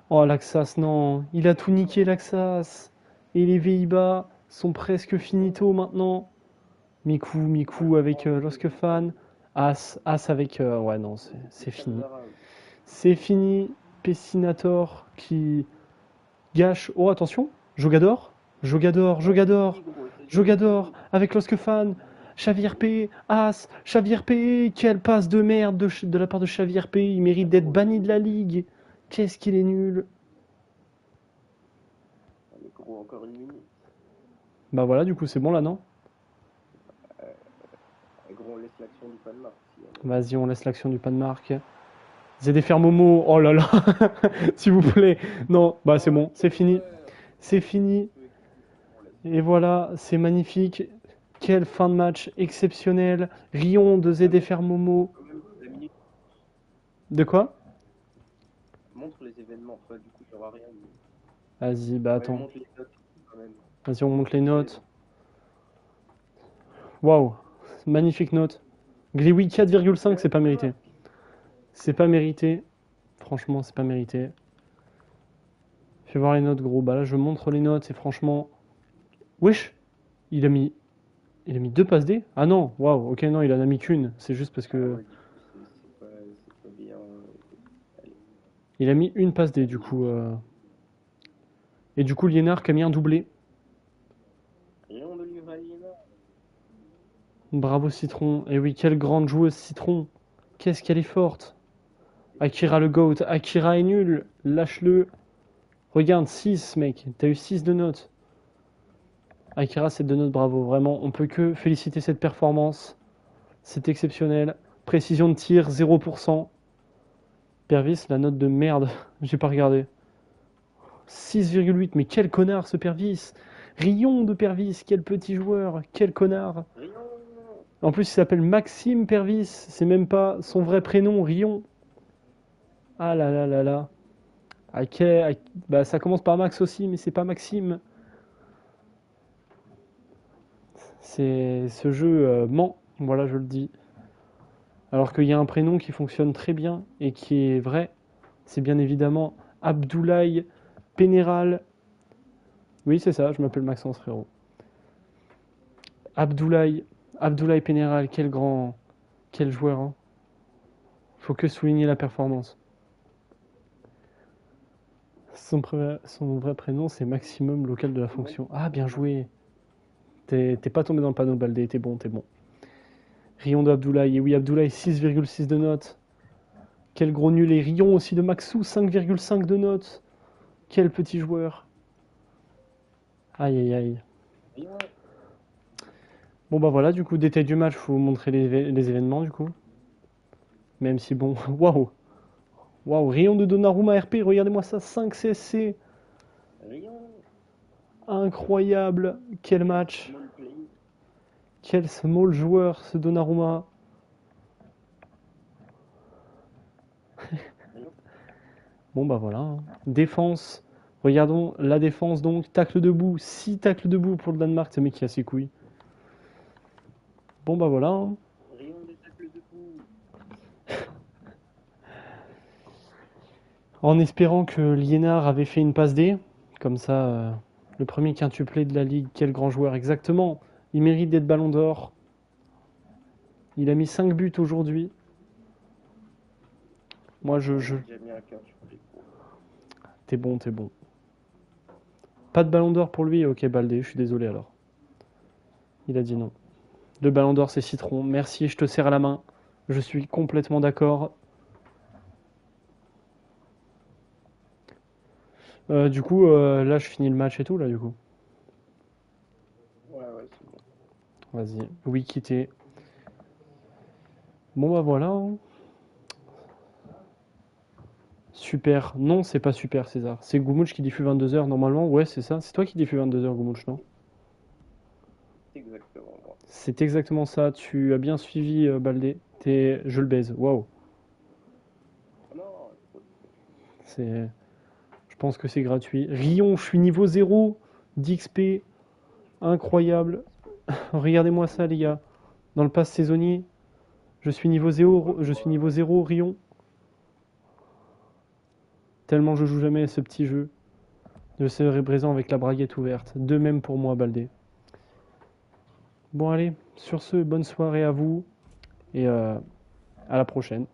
Oh, Laxas, non. Il a tout niqué, Laxas. Et les Pays-Bas sont presque finito maintenant. Miku avec Loskefan. As avec. Ouais, non, c'est fini. C'est fini. Pessinator qui gâche. Oh, attention. Jogador avec Loskefan. Xavi RP, As, Xavi RP, quelle passe de merde de la part de Xavi RP, il mérite d'être banni de la ligue. Qu'est-ce qu'il est nul. Encore une minute. Bah voilà, du coup c'est bon là, non? Et gros, on laisse l'action du Panama. Vas-y, on laisse l'action du pas de marque. ZDFR Momo, oh là là, s'il vous plaît. Non, bah c'est bon, c'est fini. C'est fini. Et voilà, c'est magnifique. Quelle fin de match exceptionnelle. Rion de ZDFR Momo. De quoi? Montre les événements, toi, du coup, il n'y aura rien. Vas-y, bah attends. Montre les notes, quand même. Vas-y, on monte les notes. Waouh, magnifique note. Gliwi 4,5, c'est pas mérité. C'est pas mérité. Franchement, c'est pas mérité. Fais voir les notes, gros. Bah là, je montre les notes et franchement. Wesh! Il a mis 2 passes D? Ah non, waouh, ok, non, il en a mis qu'une. C'est juste parce que. Ouais, c'est pas bien. Il a mis une passe D, du coup. Et du coup, Liénard qui a mis un doublé. Rien de Livalina. Bravo, Citron. Et oui, quelle grande joueuse, Citron. Qu'est-ce qu'elle est forte. Akira le GOAT. Akira est nul. Lâche-le. Regarde, 6, mec. T'as eu 6 de notes. Akira, c'est de notes, bravo. Vraiment, on peut que féliciter cette performance. C'est exceptionnel. Précision de tir, 0%. Pervis, la note de merde. J'ai pas regardé. 6,8. Mais quel connard, ce Pervis. Rion de Pervis. Quel petit joueur. Quel connard. En plus, il s'appelle Maxime Pervis. C'est même pas son vrai prénom, Rion. Ah là là là là. Bah, ça commence par Max aussi, mais c'est pas Maxime. Ce jeu ment, voilà, je le dis. Alors qu'il y a un prénom qui fonctionne très bien et qui est vrai, c'est bien évidemment Abdoulaye Pénéral. Oui, c'est ça, je m'appelle Maxence, frérot. Abdoulaye Pénéral, quel joueur. Hein. Faut que souligner la performance. Son vrai prénom, c'est Maximum local de la fonction. Ah, bien joué. T'es pas tombé dans le panneau, Baldé, t'es bon, t'es bon. Rion de Abdoulaye, et oui, Abdoulaye, 6,6 de notes. Quel gros nul, et Rion aussi de Maxou, 5,5 de notes. Quel petit joueur. Aïe, aïe, aïe. Bon, bah voilà, du coup, détail du match, faut montrer les événements, du coup. Même si, bon, waouh. Waouh, Rion de Donnarumma RP, regardez-moi ça, 5 CSC. Incroyable, quel match. Quel small joueur, ce Donnarumma. Bon, bah voilà. Hein. Défense. Regardons la défense, donc. Tacle debout. 6 tacles debout pour le Danemark. Ce mec qui a ses couilles. Bon, bah voilà. Hein. En espérant que Liénard avait fait une passe D. Comme ça, le premier quintuplé de la Ligue. Quel grand joueur, exactement. Il mérite d'être ballon d'or. Il a mis 5 buts aujourd'hui. Moi, T'es bon, t'es bon. Pas de ballon d'or pour lui? Ok, Baldé, je suis désolé alors. Il a dit non. Le ballon d'or, c'est Citron. Merci, je te serre la main. Je suis complètement d'accord. Du coup, là, je finis le match et tout, là, du coup. Ouais, c'est bon. Vas-y. Oui, quitter. Bon, bah voilà. Hein. Super. Non, c'est pas super, César. C'est Goumouch qui diffuse 22h normalement. Ouais, c'est ça. C'est toi qui diffuse 22h, Goumouch, non? Exactement moi. C'est exactement ça. Tu as bien suivi, Baldé. Je le baise. Waouh. Non, Je pense que c'est gratuit. Rion, je suis niveau 0 d'XP. Incroyable. Regardez-moi ça, les gars. Dans le pass saisonnier, je suis niveau 0, Rion. Tellement je joue jamais à ce petit jeu. Je serai présent avec la braguette ouverte. De même pour moi, Baldé. Bon, allez, sur ce, bonne soirée à vous. Et à la prochaine.